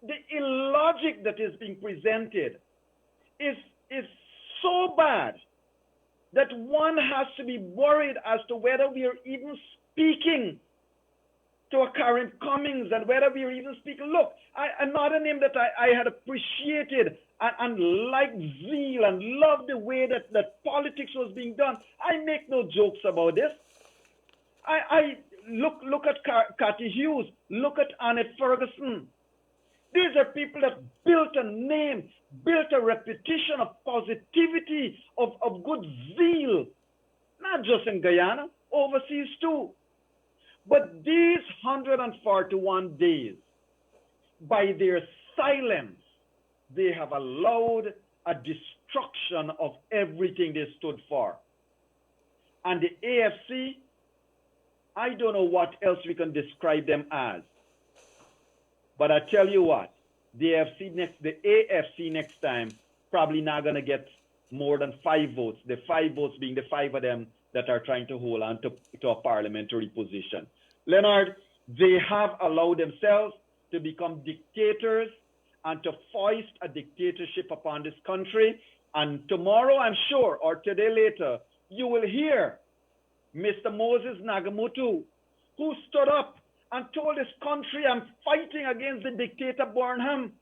the illogic that is being presented is so bad that one has to be worried as to whether we are even speaking to a Karen Cummings and whether we are even speaking. Look, another name that I had appreciated and liked zeal and loved the way that politics was being done. I make no jokes about this. I look at Cathy Hughes, look at Annette Ferguson. These are people that built a name, built a reputation of positivity, of good zeal, not just in Guyana, overseas too. But these 141 days, by their silence, they have allowed a destruction of everything they stood for. And the AFC, I don't know what else we can describe them as. But I tell you what, the AFC next time probably not going to get more than 5 votes. The 5 votes being the 5 of them that are trying to hold on to a parliamentary position. Leonard, they have allowed themselves to become dictators and to foist a dictatorship upon this country. And tomorrow, I'm sure, or today later, you will hear Mr. Moses Nagamutu, who stood up and told this country, I'm fighting against the dictator Burnham.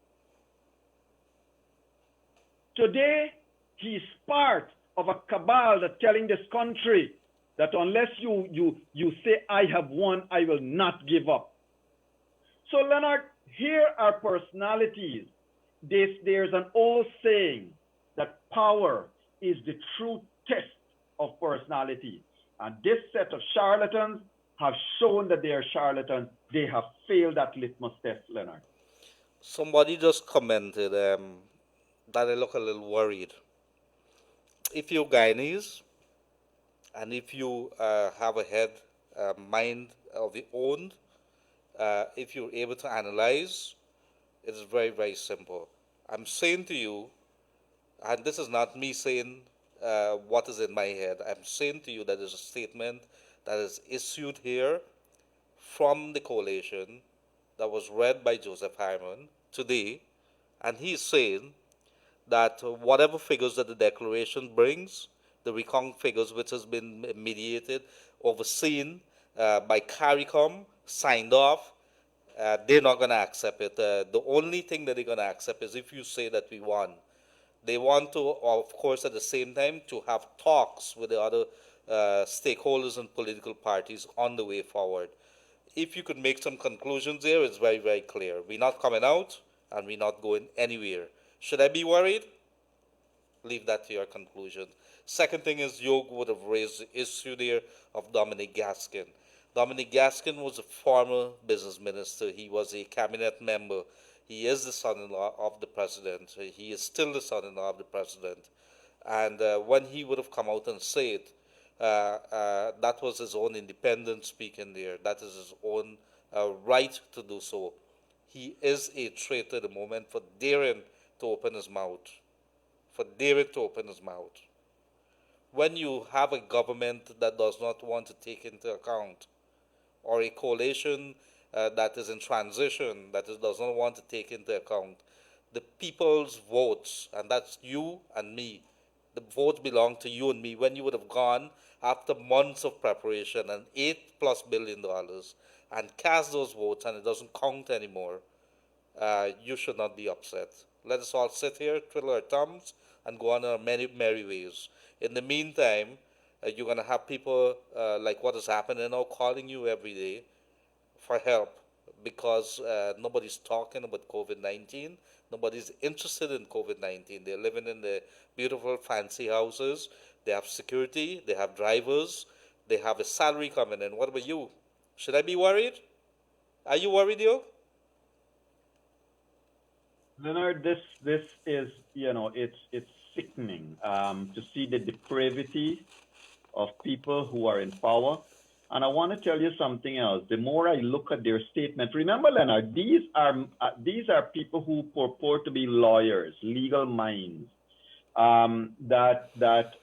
Today, he's part of a cabal that's telling this country that unless you say, I have won, I will not give up. So, Leonard, here are personalities. There's an old saying that power is the true test of personality. And this set of charlatans have shown that they are charlatans. They have failed that litmus test, Leonard. Somebody just commented that I look a little worried. If you're Guyanese and if you have a head, mind of your own, if you're able to analyze, it's very, very simple. I'm saying to you, and this is not me saying what is in my head, I'm saying to you that there's a statement that is issued here from the coalition that was read by Joseph Hyman today, and he's saying that whatever figures that the declaration brings, the recon figures which has been mediated, overseen by CARICOM, signed off, they're not going to accept it. The only thing that they're going to accept is if you say that we won. They want to, of course, at the same time, to have talks with the other stakeholders and political parties on the way forward. If you could make some conclusions there, it's very, very clear. We're not coming out and we're not going anywhere. Should I be worried? Leave that to your conclusion. Second thing is, Yog would have raised the issue there of Dominic Gaskin. Dominic Gaskin was a former business minister. He was a cabinet member. He is the son-in-law of the president. He is still the son-in-law of the president. And when he would have come out and said that was his own independent speaking there. That is his own right to do so. He is a traitor at the moment for daring to open his mouth. For daring to open his mouth. When you have a government that does not want to take into account, or a coalition that is in transition, does not want to take into account the people's votes, and that's you and me. The votes belong to you and me. When you would have gone after months of preparation and $8+ billion and cast those votes and it doesn't count anymore, you should not be upset. Let us all sit here, twiddle our thumbs, and go on our many merry ways. In the meantime, you're going to have people like what is happening now calling you every day for help because nobody's talking about COVID-19. Nobody's interested in COVID-19. They're living in the beautiful fancy houses. They have security. They have drivers. They have a salary coming in. What about you? Should I be worried? Are you worried, Yo? Leonard, this is, it's sickening to see the depravity of people who are in power. And I want to tell you something else. The more I look at their statement, remember, Leonard, these are people who purport to be lawyers, legal minds, that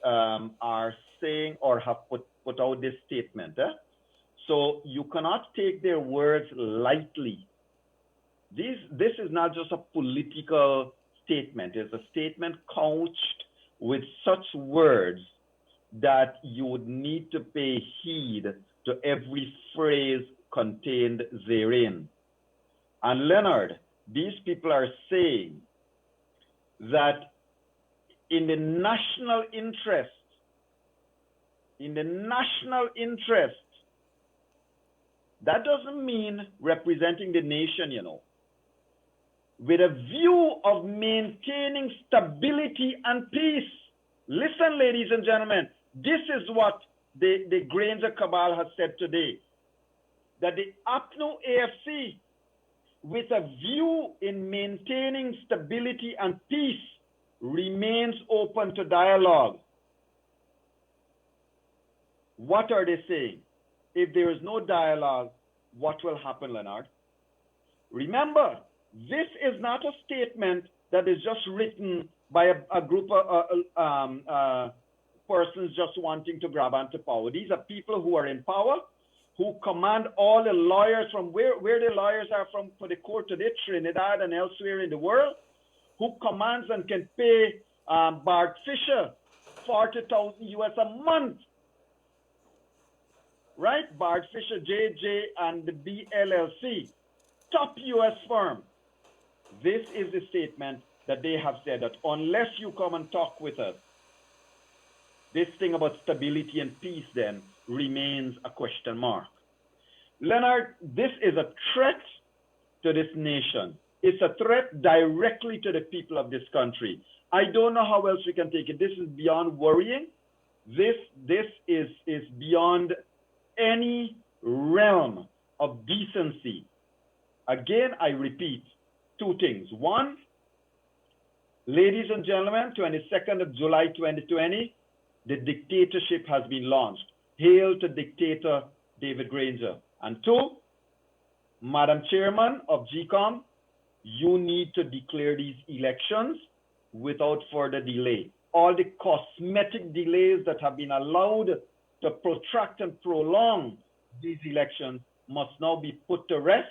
are saying or have put out this statement. So you cannot take their words lightly. This is not just a political statement. It's a statement couched with such words that you would need to pay heed to every phrase contained therein. And Leonard, these people are saying that in the national interest, that doesn't mean representing the nation, with a view of maintaining stability and peace. Listen, ladies and gentlemen, this is what the Granger cabal has said today, that the APNO AFC, with a view in maintaining stability and peace, remains open to dialogue. What are they saying? If there is no dialogue, what will happen, Leonard? Remember, this is not a statement that is just written by a group of persons just wanting to grab onto power. These are people who are in power, who command all the lawyers from where the lawyers are from for the court today, Trinidad and elsewhere in the world, who commands and can pay Bart Fisher $40,000 US a month. Right? Bart Fisher, JJ, and the BLLC, top US firm. This is the statement that they have said, that unless you come and talk with us, this thing about stability and peace then remains a question mark. Leonard, this is a threat to this nation. It's a threat directly to the people of this country. I don't know how else we can take it. This is beyond worrying. This is beyond any realm of decency. Again, I repeat two things. One, ladies and gentlemen, 22nd of July 2020, the dictatorship has been launched. Hail to dictator David Granger. And two, Madam Chairman of GCOM, you need to declare these elections without further delay. All the cosmetic delays that have been allowed to protract and prolong these elections must now be put to rest,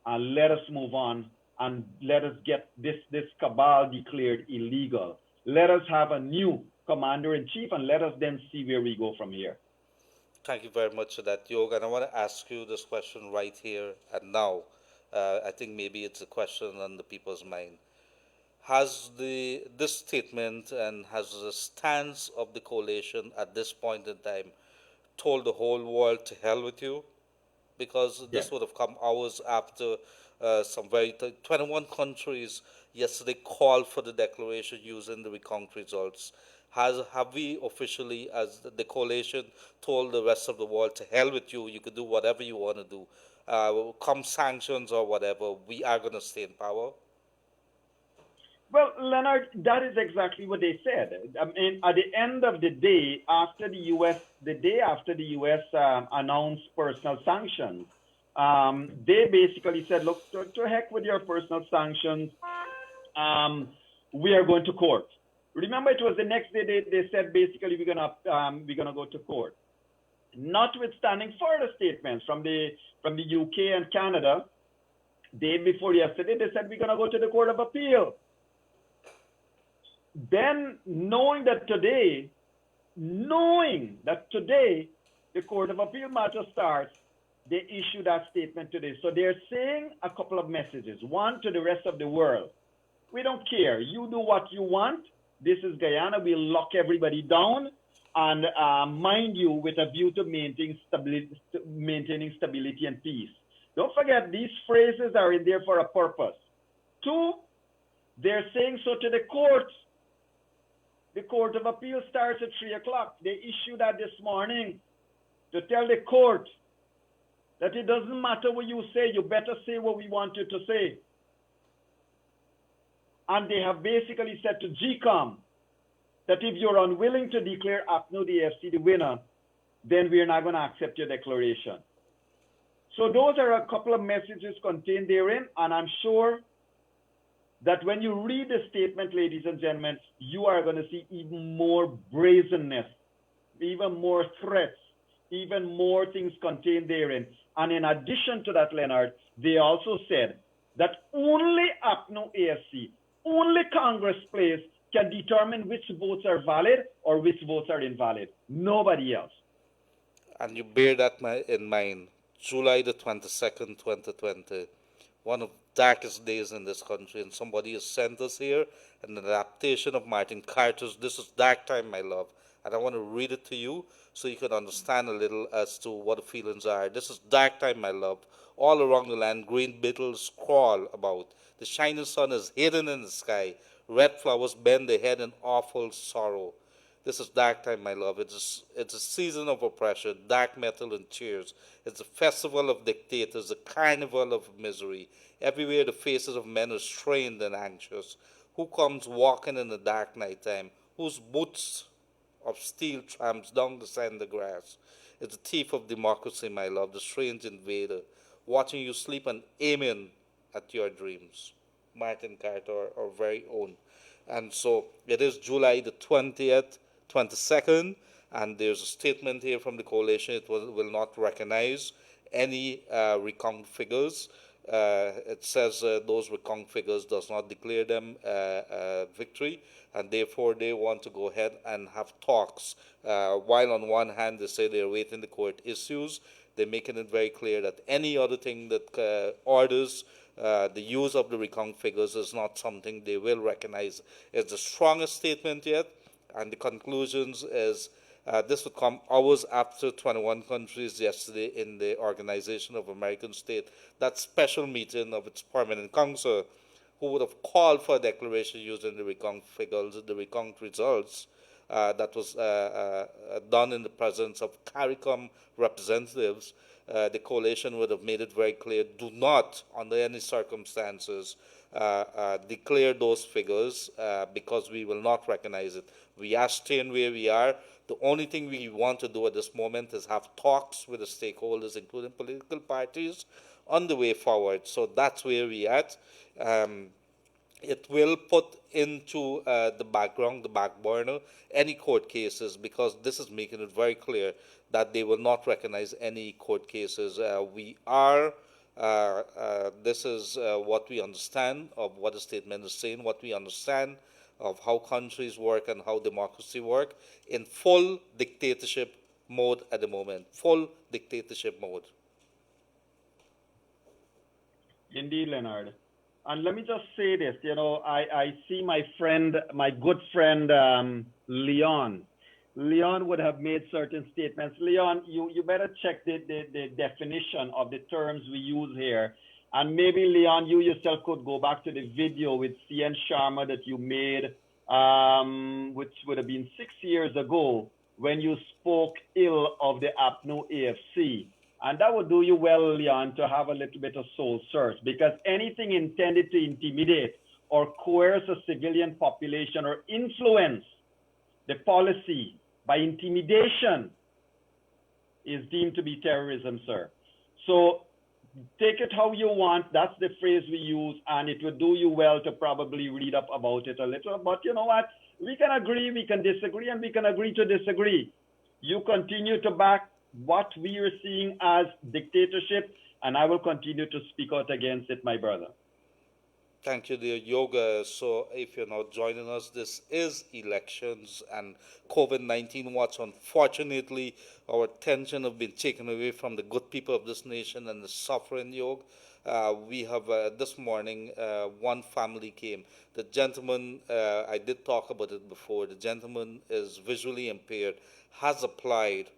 and let us move on and let us get this cabal declared illegal. Let us have a new commander-in-chief, and let us then see where we go from here. Thank you very much for that, Yog. And I want to ask you this question right here and now. I think maybe it's a question on the people's mind. Has this statement and has the stance of the coalition at this point in time told the whole world to hell with you? Because this would have come hours after 21 countries yesterday called for the declaration using the recount results. Have we officially, as the coalition, told the rest of the world to hell with you? You could do whatever you want to do. Come sanctions or whatever, we are going to stay in power? Well, Leonard, that is exactly what they said. I mean, at the end of the day, the day after the U.S. Announced personal sanctions, they basically said, look, to heck with your personal sanctions. We are going to court. Remember, it was the next day they said basically we're gonna go to court. Notwithstanding further statements from the UK and Canada, day before yesterday they said we're gonna go to the Court of Appeal. Then knowing that today the Court of Appeal matter starts, they issue that statement today. So they're saying a couple of messages. One, to the rest of the world, we don't care. You do what you want. This is Guyana. We'll lock everybody down and mind you, with a view to maintaining stability and peace. Don't forget, these phrases are in there for a purpose. Two, they're saying so to the courts. The Court of Appeal starts at 3 o'clock. They issued that this morning to tell the court that it doesn't matter what you say, you better say what we want you to say. And they have basically said to GCOM that if you're unwilling to declare APNO DFC the winner, then we're not going to accept your declaration. So those are a couple of messages contained therein, and I'm sure that when you read the statement, ladies and gentlemen, you are going to see even more brazenness, even more threats, even more things contained therein. And in addition to that, Leonard, they also said that only APNO AFC, only Congress place can determine which votes are valid or which votes are invalid. Nobody else. And you bear that in mind. July the 22nd, 2020, one of the darkest days in this country, and somebody has sent us here an adaptation of Martin Carter's This Is Dark Time, My Love. And I want to read it to you so you can understand a little as to what the feelings are. This is dark time, my love. All around the land, green beetles crawl about. The shining sun is hidden in the sky. Red flowers bend their head in awful sorrow. This is dark time, my love. It's a season of oppression, dark metal and tears. It's a festival of dictators, a carnival of misery. Everywhere the faces of men are strained and anxious. Who comes walking in the dark night time? Whose boots of steel tramps down the sand grass? It's a thief of democracy, my love, the strange invader, watching you sleep and aiming at your dreams. Martin Carter, our very own. And so it is July the 20th, 22nd, and there's a statement here from the coalition. It will not recognize any recount figures. It says those recount figures does not declare them victory, and therefore they want to go ahead and have talks. While on one hand they say they're waiting the court issues, they're making it very clear that any other thing that orders the use of the recount figures is not something they will recognize. It's the strongest statement yet, and the conclusions is this would come hours after 21 countries yesterday in the Organization of American States, that special meeting of its permanent council, who would have called for a declaration using the recount figures, the recount results that was done in the presence of CARICOM representatives, the coalition would have made it very clear, do not, under any circumstances, declare those figures because we will not recognize it. We are staying where we are. The only thing we want to do at this moment is have talks with the stakeholders, including political parties, on the way forward. So that's where we are at. It will put into the background, the back burner, any court cases, because this is making it very clear that they will not recognize any court cases. This is what we understand of what the statement is saying, what we understand of how countries work and how democracy work, in full dictatorship mode at the moment, full dictatorship mode. Indeed, Leonard. And let me just say this, I see my friend, my good friend, Leon. Leon would have made certain statements. Leon, you better check the definition of the terms we use here. And maybe, Leon, you yourself could go back to the video with CN Sharma that you made, which would have been 6 years ago, when you spoke ill of the APNO AFC. And that would do you well, Leon, to have a little bit of soul search, because anything intended to intimidate or coerce a civilian population or influence the policy by intimidation is deemed to be terrorism, sir. So take it how you want. That's the phrase we use, and it would do you well to probably read up about it a little. But you know what? We can agree, we can disagree, and we can agree to disagree. You continue to back what we are seeing as dictatorship, and I will continue to speak out against it, my brother. Thank you, dear Yoga. So if you're not joining us, this is elections and COVID-19 watch. Unfortunately, our attention have been taken away from the good people of this nation and the suffering, Yoga. We have this morning, one family came. The gentleman, I did talk about it before, the gentleman is visually impaired, has applied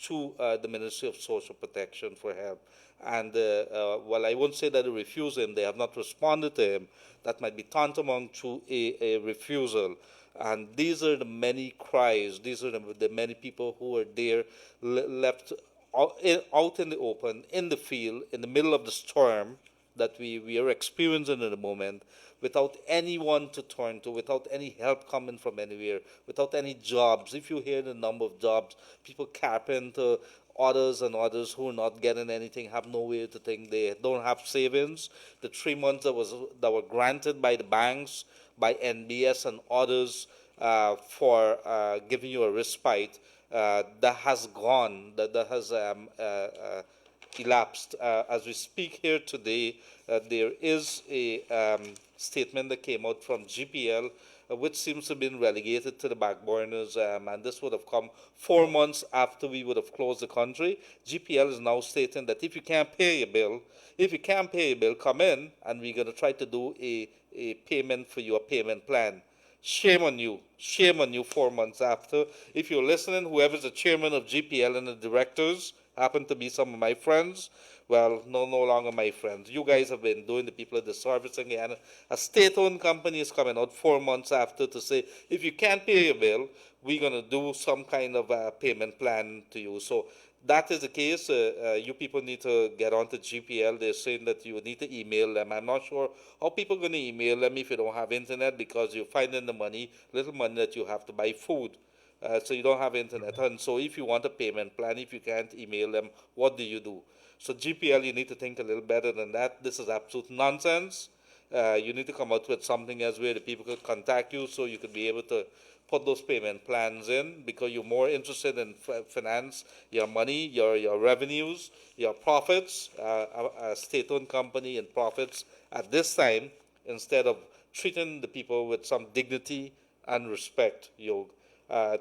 to the Ministry of Social Protection for help. And well, I won't say that they refuse him, they have not responded to him. That might be tantamount to a refusal. And these are the many cries, these are the many people who are there left out in the open, in the field, in the middle of the storm that we are experiencing at the moment, without anyone to turn to, without any help coming from anywhere, without any jobs. If you hear the number of jobs, people carpenter, others and others who are not getting anything, have nowhere to think, they don't have savings. The 3 months that were granted by the banks, by NBS and others for giving you a respite, that has gone, that has elapsed. As we speak here today, there is a statement that came out from GPL, which seems to have been relegated to the back burners, and this would have come 4 months after we would have closed the country. GPL is now stating that if you can't pay your bill, come in, and we're going to try to do a payment for your payment plan. Shame on you. Shame on you 4 months after. If you're listening, whoever's the chairman of GPL and the directors happen to be some of my friends, well, no longer my friends. You guys have been doing the people a disservice again. A state-owned company is coming out 4 months after to say, if you can't pay your bill, we're going to do some kind of payment plan to you. So that is the case. You people need to get on to GPL. They're saying that you need to email them. I'm not sure how people are going to email them if you don't have internet, because you're finding the money, little money that you have to buy food. So you don't have internet. And so if you want a payment plan, if you can't email them, what do you do? So GPL, you need to think a little better than that. This is absolute nonsense. You need to come out with something else where the people could contact you so you could be able to put those payment plans in, because you're more interested in finance, your money, your revenues, your profits, a state-owned company and profits at this time, instead of treating the people with some dignity and respect, Yog.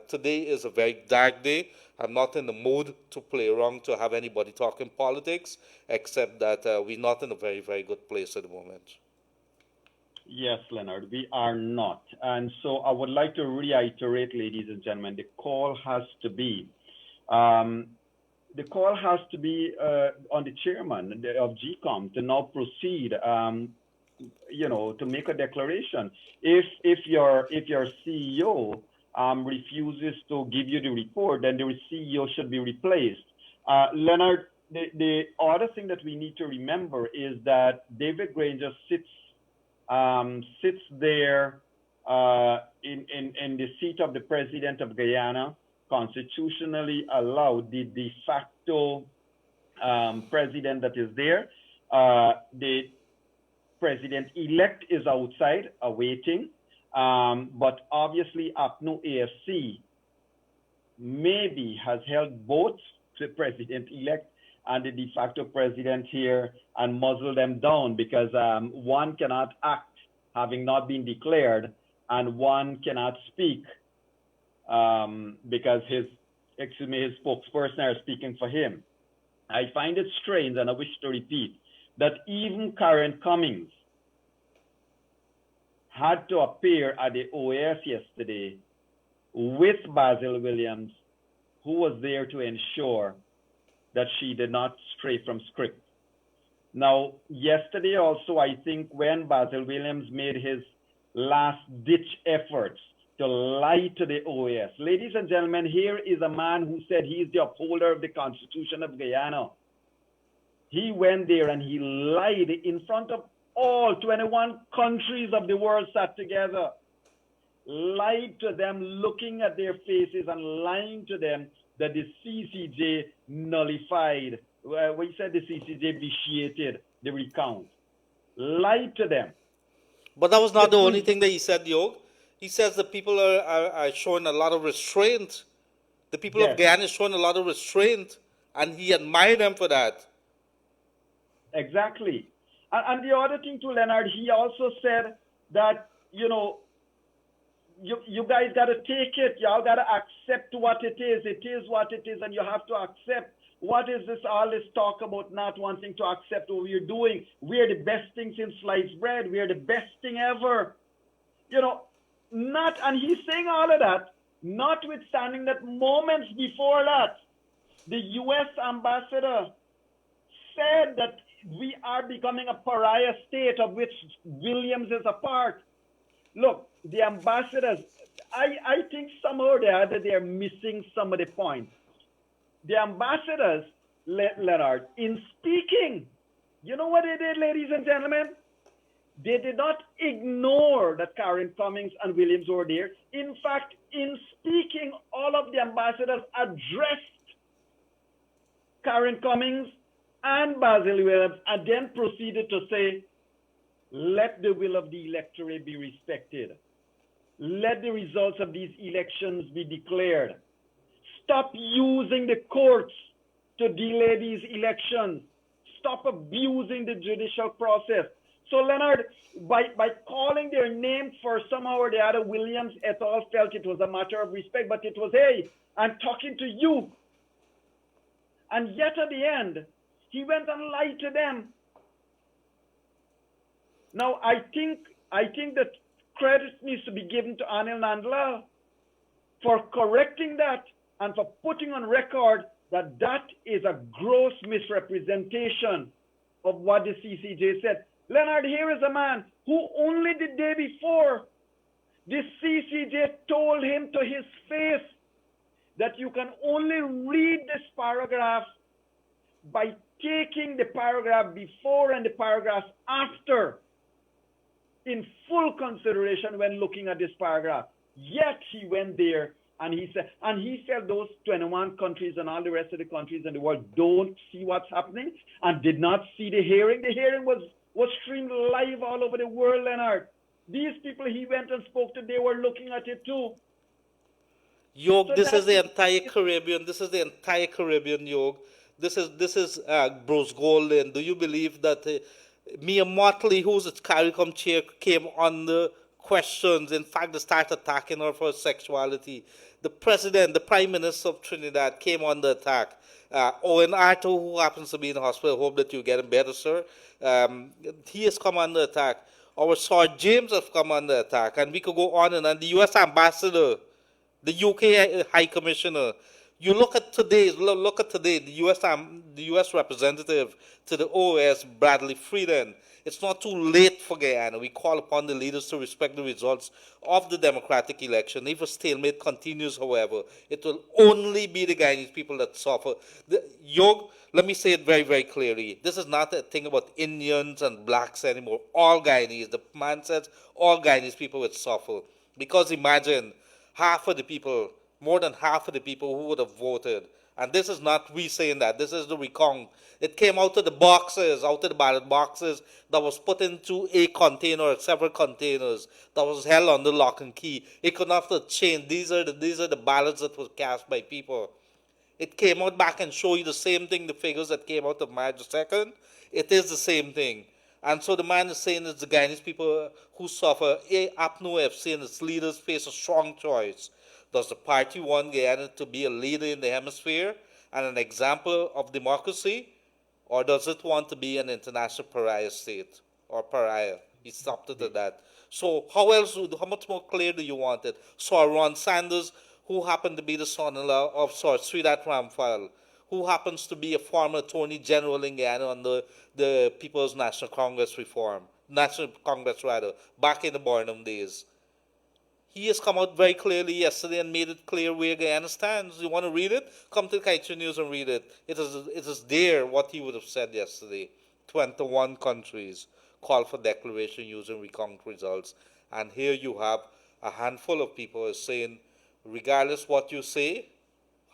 Today is a very dark day. I'm not in the mood to play around, to have anybody talking politics, except that we're not in a very, very good place at the moment. Yes, Leonard, we are not. And so I would like to reiterate, ladies and gentlemen, the call has to be on the chairman of GCOM to now proceed. to make a declaration. If your CEO refuses to give you the report, then the CEO should be replaced. Leonard, the other thing that we need to remember is that David Granger sits there in the seat of the president of Guyana, constitutionally allowed, the de facto president that is there. The president-elect is outside awaiting, but obviously APNO AFC maybe has held both the president-elect and the de facto president here and muzzle them down, because one cannot act having not been declared, and one cannot speak because his spokesperson are speaking for him. I find it strange, and I wish to repeat, that even Karen Cummings had to appear at the OAS yesterday with Basil Williams, who was there to ensure that she did not stray from script. Now, yesterday also, I think when Basil Williams made his last-ditch efforts to lie to the OAS. Ladies and gentlemen, here is a man who said he's the upholder of the Constitution of Guyana. He went there and he lied in front of all 21 countries of the world sat together, lied to them, looking at their faces and lying to them that the CCJ nullified, we said the CCJ vitiated the recount. Lied to them. But that was not the only thing that he said, Yog. He says the people are showing a lot of restraint. The people of Guyana are showing a lot of restraint, and he admired them for that. Exactly. And the other thing too, Leonard, he also said that, you guys got to take it. Y'all got to accept what it is. It is what it is, and you have to accept. What is this, all this talk about not wanting to accept what we're doing? We're the best thing since sliced bread. We're the best thing ever. And he's saying all of that, notwithstanding that moments before that, the U.S. ambassador said that we are becoming a pariah state of which Williams is a part. Look, the ambassadors, I think somehow or the other they are missing some of the points. The ambassadors, Leonard, in speaking, you know what they did, ladies and gentlemen? They did not ignore that Karen Cummings and Williams were there. In fact, in speaking, all of the ambassadors addressed Karen Cummings and Basil Williams, and then proceeded to say, let the will of the electorate be respected. Let the results of these elections be declared. Stop using the courts to delay these elections. Stop abusing the judicial process. So, Leonard, by calling their name for somehow or the other, Williams et al. Felt it was a matter of respect, but it was, hey, I'm talking to you. And yet at the end, he went and lied to them. Now, I think that credit needs to be given to Anil Nandla for correcting that and for putting on record that that is a gross misrepresentation of what the CCJ said. Leonard, here is a man who only the day before, the CCJ told him to his face that you can only read this paragraph by taking the paragraph before and the paragraph after in full consideration when looking at this paragraph. Yet he went there and he said those 21 countries and all the rest of the countries in the world don't see what's happening and did not see the hearing. The hearing was streamed live all over the world, Leonard. These people he went and spoke to, they were looking at it too. Yog, so this is the entire Caribbean. This is the entire Caribbean, Yog. This is Bruce Golding. Do you believe that Mia Motley, who's its CARICOM chair, came on the questions, in fact, they started attacking her for her sexuality? The president, the prime minister of Trinidad came on the attack. Owen Arthur, who happens to be in the hospital, hope that you're getting better, sir. He has come on the attack. Our Sir James has come on the attack. And we could go on and the U.S. ambassador, the UK High Commissioner. You look at today, the U.S. representative to the OAS, Bradley Frieden. It's not too late for Guyana. We call upon the leaders to respect the results of the democratic election. If a stalemate continues, however, it will only be the Guyanese people that suffer. Yog, let me say it very, very clearly. This is not a thing about Indians and blacks anymore. All Guyanese, the man says, all Guyanese people would suffer. Because imagine half of the people, more than half of the people who would have voted, and this is not we saying that, this is the recount. It came out of the boxes, out of the ballot boxes that was put into a container or several containers that was held under lock and key. It could not have changed. These are the ballots that were cast by people. It came out back and show you the same thing, the figures that came out of March 2nd. It is the same thing. And so the man is saying it's the Guyanese people who suffer. APNO FC and its leaders face a strong choice. Does the party want Guyana to be a leader in the hemisphere and an example of democracy? Or does it want to be an international pariah state or pariah? He stopped it at that. So how much more clear do you want it? So Ron Sanders, who happened to be the son-in-law of Sir Sridat Ramphal, who happens to be a former Attorney General in Guyana under the People's National Congress back in the Barnum days. He has come out very clearly yesterday and made it clear where Guyana stands. You want to read it? Come to Kaiser News and read it. It is there what he would have said yesterday. 21 countries call for declaration using recount results. And here you have a handful of people saying, regardless what you say,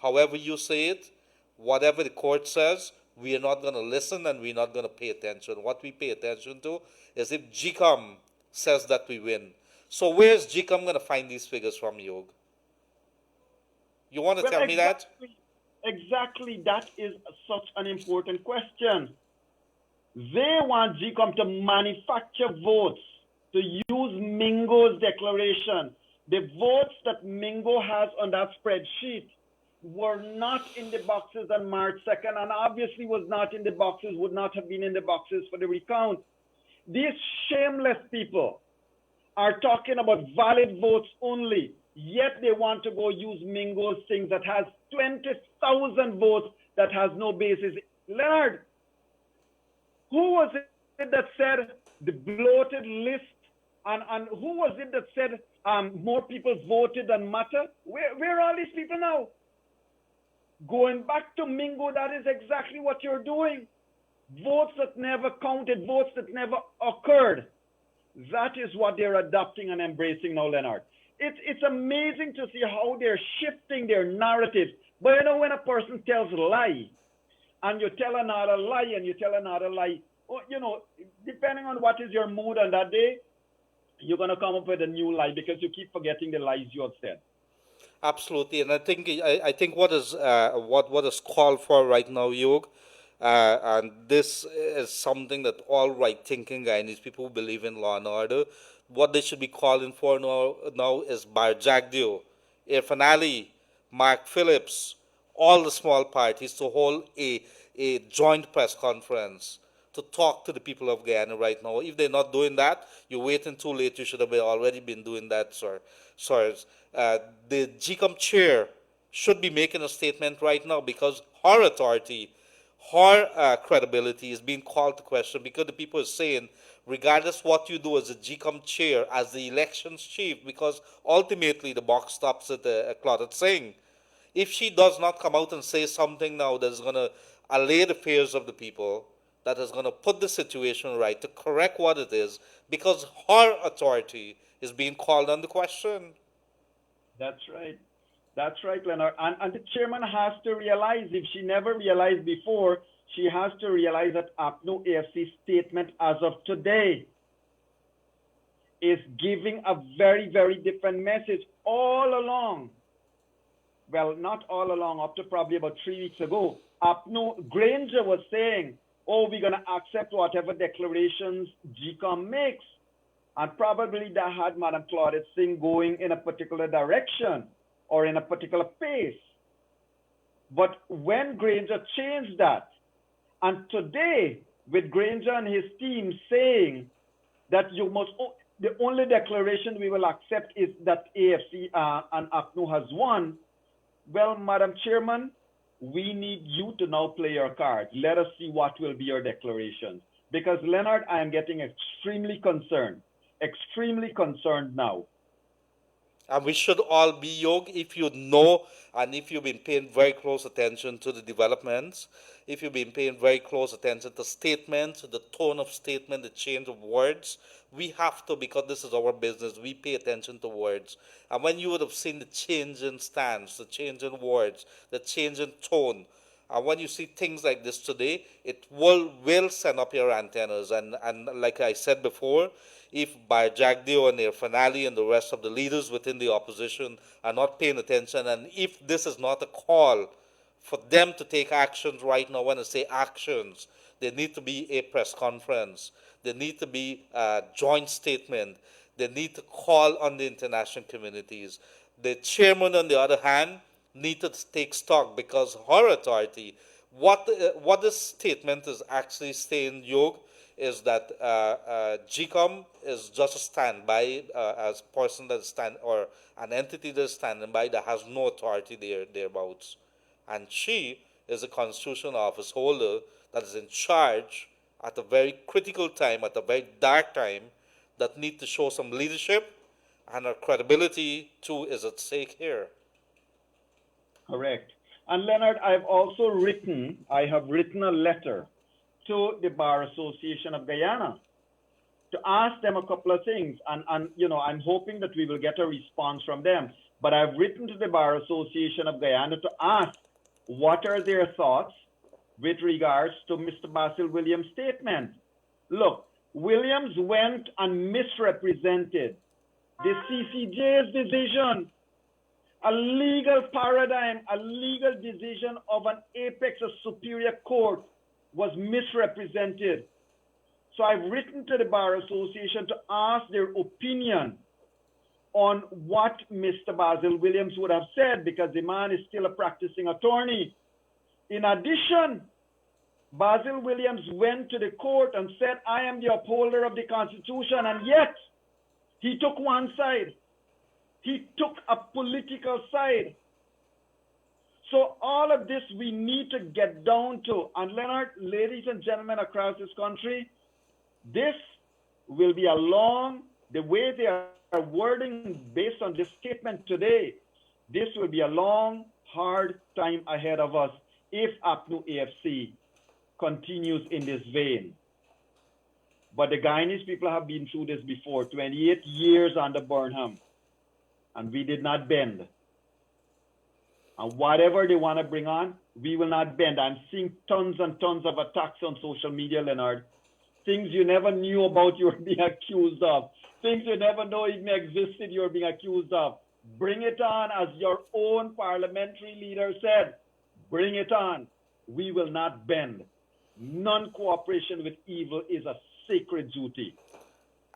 however you say it, whatever the court says, we are not going to listen and we're not going to pay attention. What we pay attention to is if GCOM says that we win. So where's GCOM going to find these figures from, Yog? You want to tell me that? Exactly. That is such an important question. They want GCOM to manufacture votes, to use Mingo's declaration. The votes that Mingo has on that spreadsheet were not in the boxes on March 2nd, and obviously was not in the boxes, would not have been in the boxes for the recount. These shameless people are talking about valid votes only, yet they want to go use Mingo's things that has 20,000 votes that has no basis. Leonard, who was it that said the bloated list? And who was it that said more people voted than matter? Where are all these people now? Going back to Mingo, that is exactly what you're doing. Votes that never counted, votes that never occurred. That is what they're adopting and embracing now, Leonard. It's amazing to see how they're shifting their narratives. But you know, when a person tells a lie, and you tell another lie, and you tell another lie, you know, depending on what is your mood on that day, you're going to come up with a new lie because you keep forgetting the lies you have said. Absolutely, and I think what is called for right now, Yog, and this is something that all right-thinking Guyanese people who believe in law and order, what they should be calling for now is Barjagdio, Irfan Ali, Mark Phillips, all the small parties to hold a joint press conference to talk to the people of Guyana right now. If they're not doing that, you're waiting too late. You should have already been doing that, sir. The GCOM chair should be making a statement right now because her authority, her credibility is being called to question because the people are saying, regardless what you do as a GCOM chair, as the elections chief, because ultimately the box stops at Claudette Singh. If she does not come out and say something now that's going to allay the fears of the people, that is going to put the situation right, to correct what it is, because her authority is being called under question. That's right. That's right, Leonard. And the chairman has to realize, if she never realized before, she has to realize that APNO AFC's statement as of today is giving a very, very different message all along. Well, not all along, up to probably about 3 weeks ago. APNO Granger was saying, oh, we're going to accept whatever declarations GCOM makes. And probably that had Madam Claudette Singh going in a particular direction or in a particular pace. But when Granger changed that, and today, with Granger and his team saying that the only declaration we will accept is that AFC and APNO has won, well, Madam Chairman, we need you to now play your cards. Let us see what will be your declarations. Because, Leonard, I am getting extremely concerned now. And we should all be, Yog, if you know and if you've been paying very close attention to the developments, if you've been paying very close attention to statements, the tone of statement, the change of words, we have to, because this is our business, we pay attention to words. And when you would have seen the change in stance, the change in words, the change in tone, and when you see things like this today, it will send up your antennas. And like I said before, if Mahadeo and their finale and the rest of the leaders within the opposition are not paying attention, and if this is not a call for them to take actions right now, when I say actions, there need to be a press conference, there need to be a joint statement, they need to call on the international communities. The chairman, on the other hand, need to take stock, because her authority, what this statement is actually saying, Yog, is that GCOM is just a standby as person that stand, or an entity that is standing by, that has no authority thereabouts, and she is a constitutional office holder that is in charge at a very critical time, at a very dark time, that need to show some leadership, and her credibility too is at stake here. Correct. And Leonard, I have written a letter to the Bar Association of Guyana to ask them a couple of things. And you know, I'm hoping that we will get a response from them. But I've written to the Bar Association of Guyana to ask what are their thoughts with regards to Mr. Basil Williams' statement. Look, Williams went and misrepresented the CCJ's decision, a legal paradigm, a legal decision of an apex of superior court was misrepresented. So I've written to the Bar Association to ask their opinion on what Mr. Basil Williams would have said, because the man is still a practicing attorney. In addition, Basil Williams went to the court and said, I am the upholder of the Constitution, and yet he took one side. He took a political side. So all of this we need to get down to. And Leonard, ladies and gentlemen across this country, this will be the way they are wording based on this statement today, this will be a long, hard time ahead of us if APNU AFC continues in this vein. But the Guyanese people have been through this before, 28 years under Burnham, and we did not bend. And whatever they want to bring on, we will not bend. I'm seeing tons and tons of attacks on social media, Leonard. Things you never knew about, you're being accused of. Things you never know even existed, you're being accused of. Bring it on, as your own parliamentary leader said. Bring it on. We will not bend. Non-cooperation with evil is a sacred duty.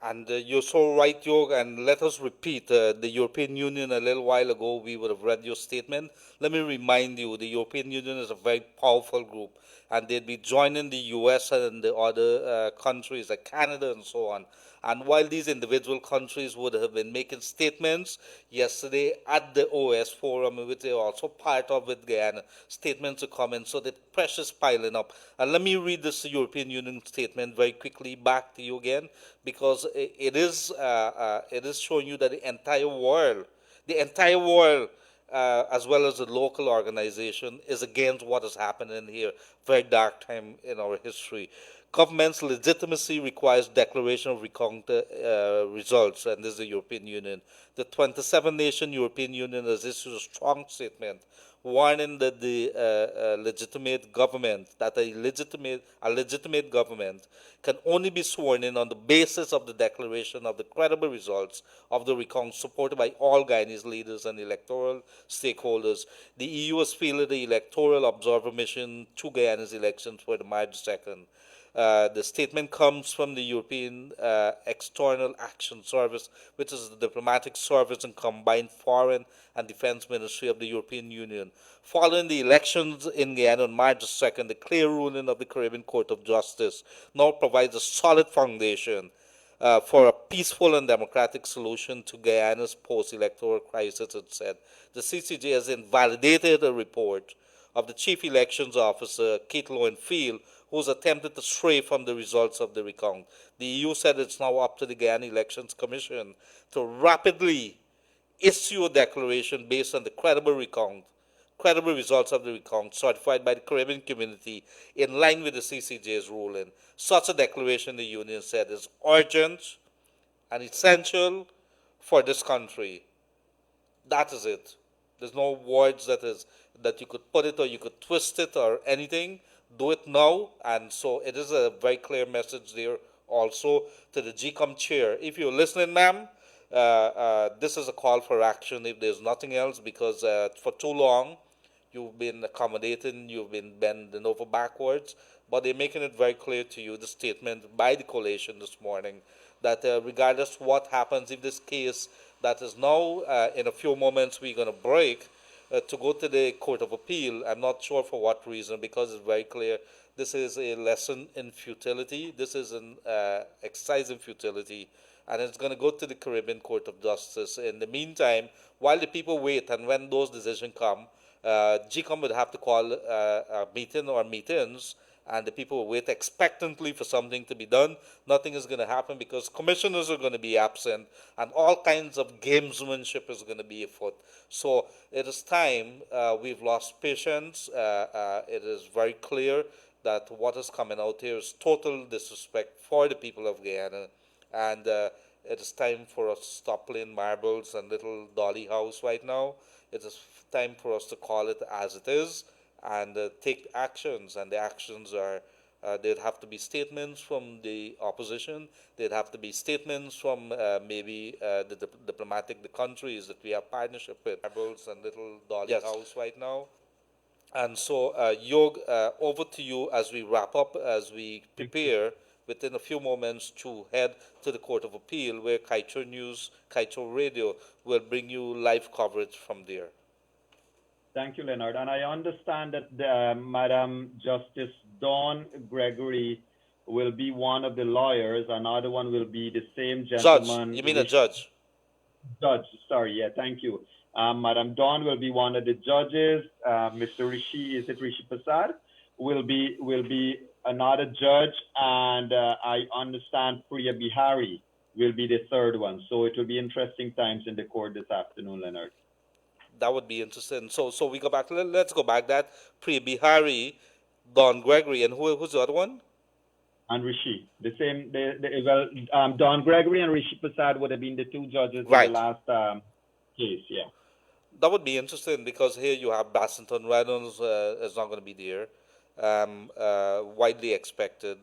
And you're so right, Yog, and let us repeat, the European Union, a little while ago, we would have read your statement. Let me remind you, the European Union is a very powerful group, and they'd be joining the US and the other countries like Canada and so on. And while these individual countries would have been making statements yesterday at the OS Forum, which they're also part of with Guyana, statements are coming, so the pressure's piling up. And let me read this European Union statement very quickly back to you again, because it is showing you that the entire world, as well as the local organization, is against what is happening here. Very dark time in our history. Government's legitimacy requires declaration of recount results, and this is the European Union. The 27-nation European Union has issued a strong statement warning that the legitimate government, that a legitimate government can only be sworn in on the basis of the declaration of the credible results of the recount supported by all Guyanese leaders and electoral stakeholders. The EU has fielded the electoral observer mission to Guyana's elections for the March 2nd. The statement comes from the European External Action Service, which is the diplomatic service and combined foreign and defense ministry of the European Union. Following the elections in Guyana on March 2nd, the clear ruling of the Caribbean Court of Justice now provides a solid foundation for a peaceful and democratic solution to Guyana's post-electoral crisis, it said. The CCJ has invalidated a report of the Chief Elections Officer, Keith Lowenfield, who's attempted to stray from the results of the recount. The EU said it's now up to the Guyana Elections Commission to rapidly issue a declaration based on the credible results of the recount certified by the Caribbean community in line with the CCJ's ruling. Such a declaration, the Union said, is urgent and essential for this country. That is it. There's no words that you could put it or you could twist it or anything. Do it now. And so it is a very clear message there also to the GCOM chair. If you're listening, ma'am, this is a call for action if there's nothing else, because for too long you've been accommodating, you've been bending over backwards, but they're making it very clear to you, the statement by the coalition this morning, that regardless what happens, if this case that is now in a few moments we're going to break to go to the Court of Appeal, I'm not sure for what reason, because it's very clear this is a lesson in futility, this is an exercise in futility, and it's going to go to the Caribbean Court of Justice. In the meantime, while the people wait, and when those decisions come, GCOM would have to call a meeting or meetings, and the people will wait expectantly for something to be done. Nothing is going to happen because commissioners are going to be absent, and all kinds of gamesmanship is going to be afoot. So it is time. We've lost patience. It is very clear that what is coming out here is total disrespect for the people of Guyana, and it is time for us to stop playing marbles and little dolly house right now. It is time for us to call it as it is and take actions. And the actions are, there'd have to be statements from the opposition. There'd have to be statements from maybe the the countries that we have partnership with. Marbles and little dolly house right now. And so, Yog, over to you as we wrap up, as we prepare within a few moments to head to the Court of Appeal, where Kaicho News, Kaicho Radio will bring you live coverage from there. Thank you, Leonard. And I understand that Madam Justice Dawn Gregory will be one of the lawyers. Another one will be the same gentleman. Judge. You mean a judge? Judge, sorry. Yeah, thank you. Madam Dawn will be one of the judges. Mr. Rishi, is it Rishi Prasad, will be another judge, and I understand Priya Bihari will be the third one. So it will be interesting times in the court this afternoon, Leonard. That would be interesting. So we go back. Let's go back. That Priya Bihari, Don Gregory, and who's the other one? And Rishi. The same. Don Gregory and Rishi Prasad would have been the two judges Right. in the last case. Yeah. That would be interesting because here you have Bassington Reynolds is not going to be there. Widely expected.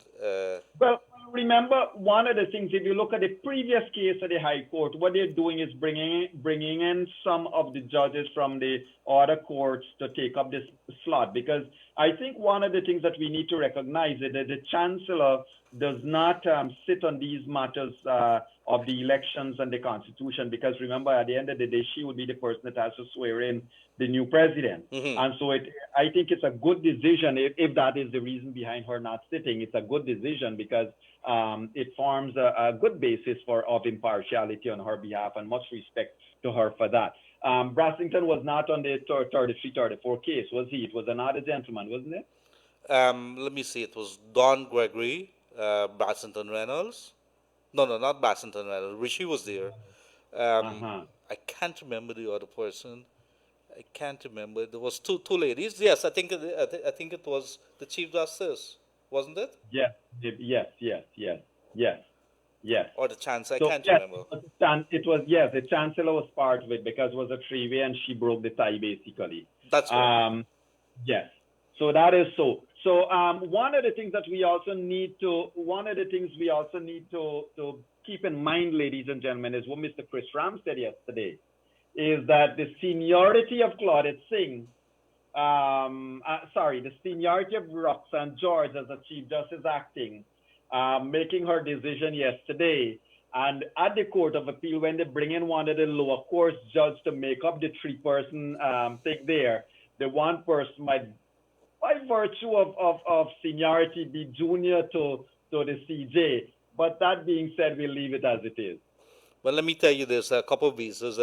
Well, remember, one of the things, if you look at the previous case at the High Court, what they're doing is bringing in some of the judges from the other courts to take up this slot. Because I think one of the things that we need to recognize is that the Chancellor does not sit on these matters of the elections and the Constitution. Because remember, at the end of the day, she would be the person that has to swear in the new president. Mm-hmm. And so I think it's a good decision if that is the reason behind her not sitting. It's a good decision because it forms a good basis of impartiality on her behalf, and much respect to her for that. Brassington was not on the 33-34 case, was he? It was another gentleman, wasn't it? Let me see. It was Don Gregory, Brassington Reynolds. No, not Brassington Reynolds. Rishi was there. I can't remember the other person. I can't remember. There was two ladies. Yes, I think it was the Chief Justice, wasn't it? Yes. Or the Chancellor, I can't remember. It was, yes, the Chancellor was part of it because it was a three-way and she broke the tie basically. That's right. Yes. So that is so. So one of the things we also need to keep in mind, ladies and gentlemen, is what Mr. Chris Ram said yesterday, is that the seniority of Claudette Singh, the seniority of Roxanne George as a Chief Justice acting, making her decision yesterday, and at the Court of Appeal, when they bring in one of the lower courts judge to make up the three-person thing there, the one person might, by virtue of seniority, be junior to the CJ. But that being said, we'll leave it as it is. Well, let me tell you this, a couple of visas,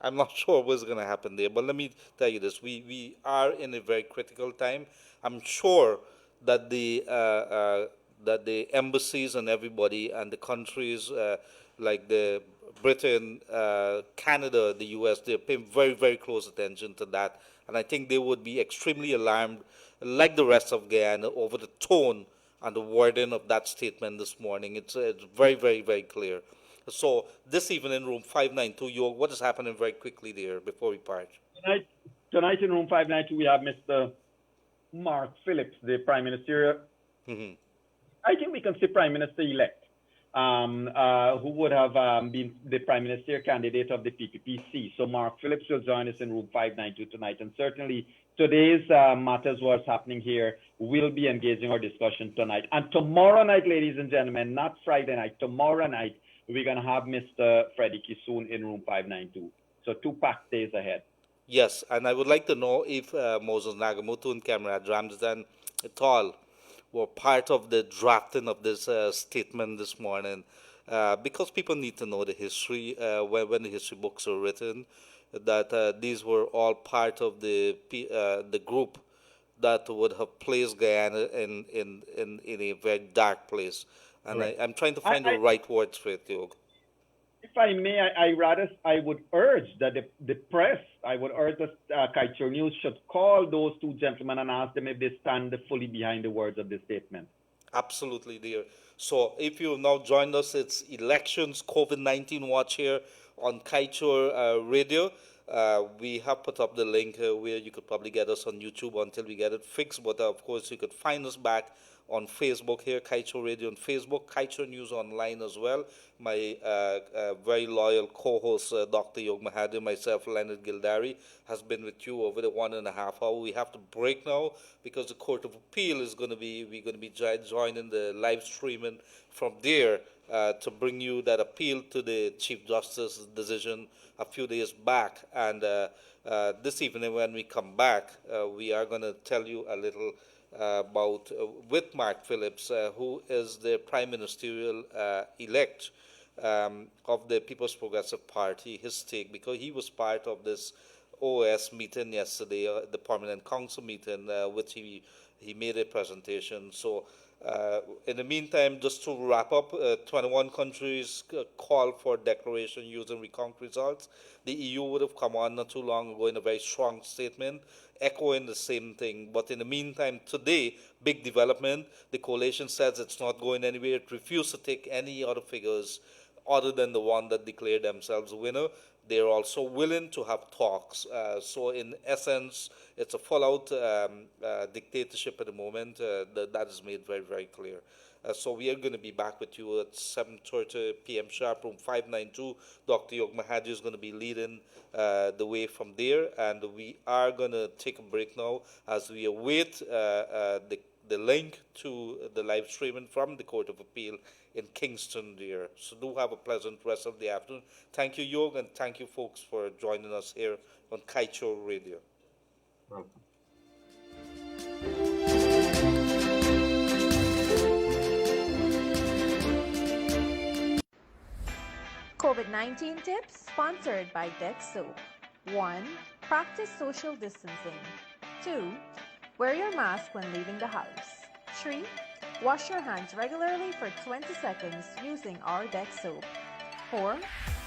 I'm not sure what's going to happen there, but let me tell you this, we are in a very critical time. I'm sure that the embassies and everybody and the countries like the Britain, Canada, the U.S., they're paying very, very close attention to that. And I think they would be extremely alarmed, like the rest of Guyana, over the tone and the wording of that statement this morning. It's very, very, very clear. So this evening, room 592, Yog, what is happening very quickly there before we part? Tonight in room 592, we have Mr. Mark Phillips, the Prime Minister. Mm-hmm. I think we can say Prime Minister-elect, who would have been the Prime Minister candidate of the PPPC. So Mark Phillips will join us in room 592 tonight. And certainly today's matters, what's happening here, will be engaging our discussion tonight. And tomorrow night, ladies and gentlemen, not Friday night, tomorrow night, we're going to have Mr. Freddie Kissoon in room 592. So 2 packed days ahead. Yes, and I would like to know if Moses Nagamoto and Camarade Ramzan et al. Were part of the drafting of this statement this morning, because people need to know the history when the history books are written, that these were all part of the group that would have placed Guyana in a very dark place. And right. I'm trying to find the right words for it, Yog. If I may, I would urge that the press, I would urge that Kaiser News should call those 2 gentlemen and ask them if they stand fully behind the words of the statement. Absolutely, dear. So if you have now joined us, it's Elections COVID-19 Watch here on Kaiser Radio. We have put up the link where you could probably get us on YouTube until we get it fixed. But of course, you could find us back on Facebook here, Kaiser Radio on Facebook, Kaiser News online as well. My very loyal co-host, Dr. Yog Mahadeo, myself, Leonard Gildarie, has been with you over the 1.5 hours. We have to break now because the Court of Appeal is going to be, we're going to be joining the live streaming from there to bring you that appeal to the Chief Justice's decision a few days back. And this evening when we come back, we are going to tell you a little about with Mark Phillips, who is the Prime Ministerial elect of the People's Progressive Party, his take, because he was part of this OS meeting yesterday, the Permanent Council meeting, which he made a presentation. So in the meantime, just to wrap up, 21 countries call for declaration using recount results. The EU would have come on not too long ago in a very strong statement, echoing the same thing. But in the meantime, today, big development. The coalition says it's not going anywhere. It refused to take any other figures other than the one that declared themselves winner. They're also willing to have talks. So in essence, it's a full-out dictatorship at the moment. That is made very, very clear. So we are going to be back with you at 7:30 p.m. sharp, room 592. Dr. Yog Mahadeo is going to be leading the way from there. And we are going to take a break now as we await the link to the live streaming from the Court of Appeal in Kingston there. So do have a pleasant rest of the afternoon. Thank you, Yog, and thank you, folks, for joining us here on Kaiser Radio. Welcome. COVID-19 tips sponsored by Dexo. 1. Practice social distancing. 2. Wear your mask when leaving the house. 3. Wash your hands regularly for 20 seconds using our Dex soap. 4.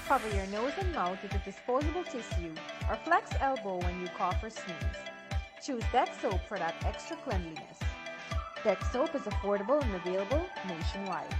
Cover your nose and mouth with a disposable tissue or flex elbow when you cough or sneeze. Choose Dex soap for that extra cleanliness. Dex soap is affordable and available nationwide.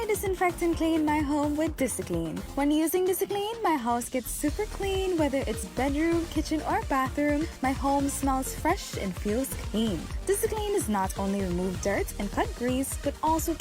Disinfect and clean my home with DisiClean. When using DisiClean, my house gets super clean. Whether it's bedroom, kitchen, or bathroom, my home smells fresh and feels clean. DisiClean does not only remove dirt and cut grease, but also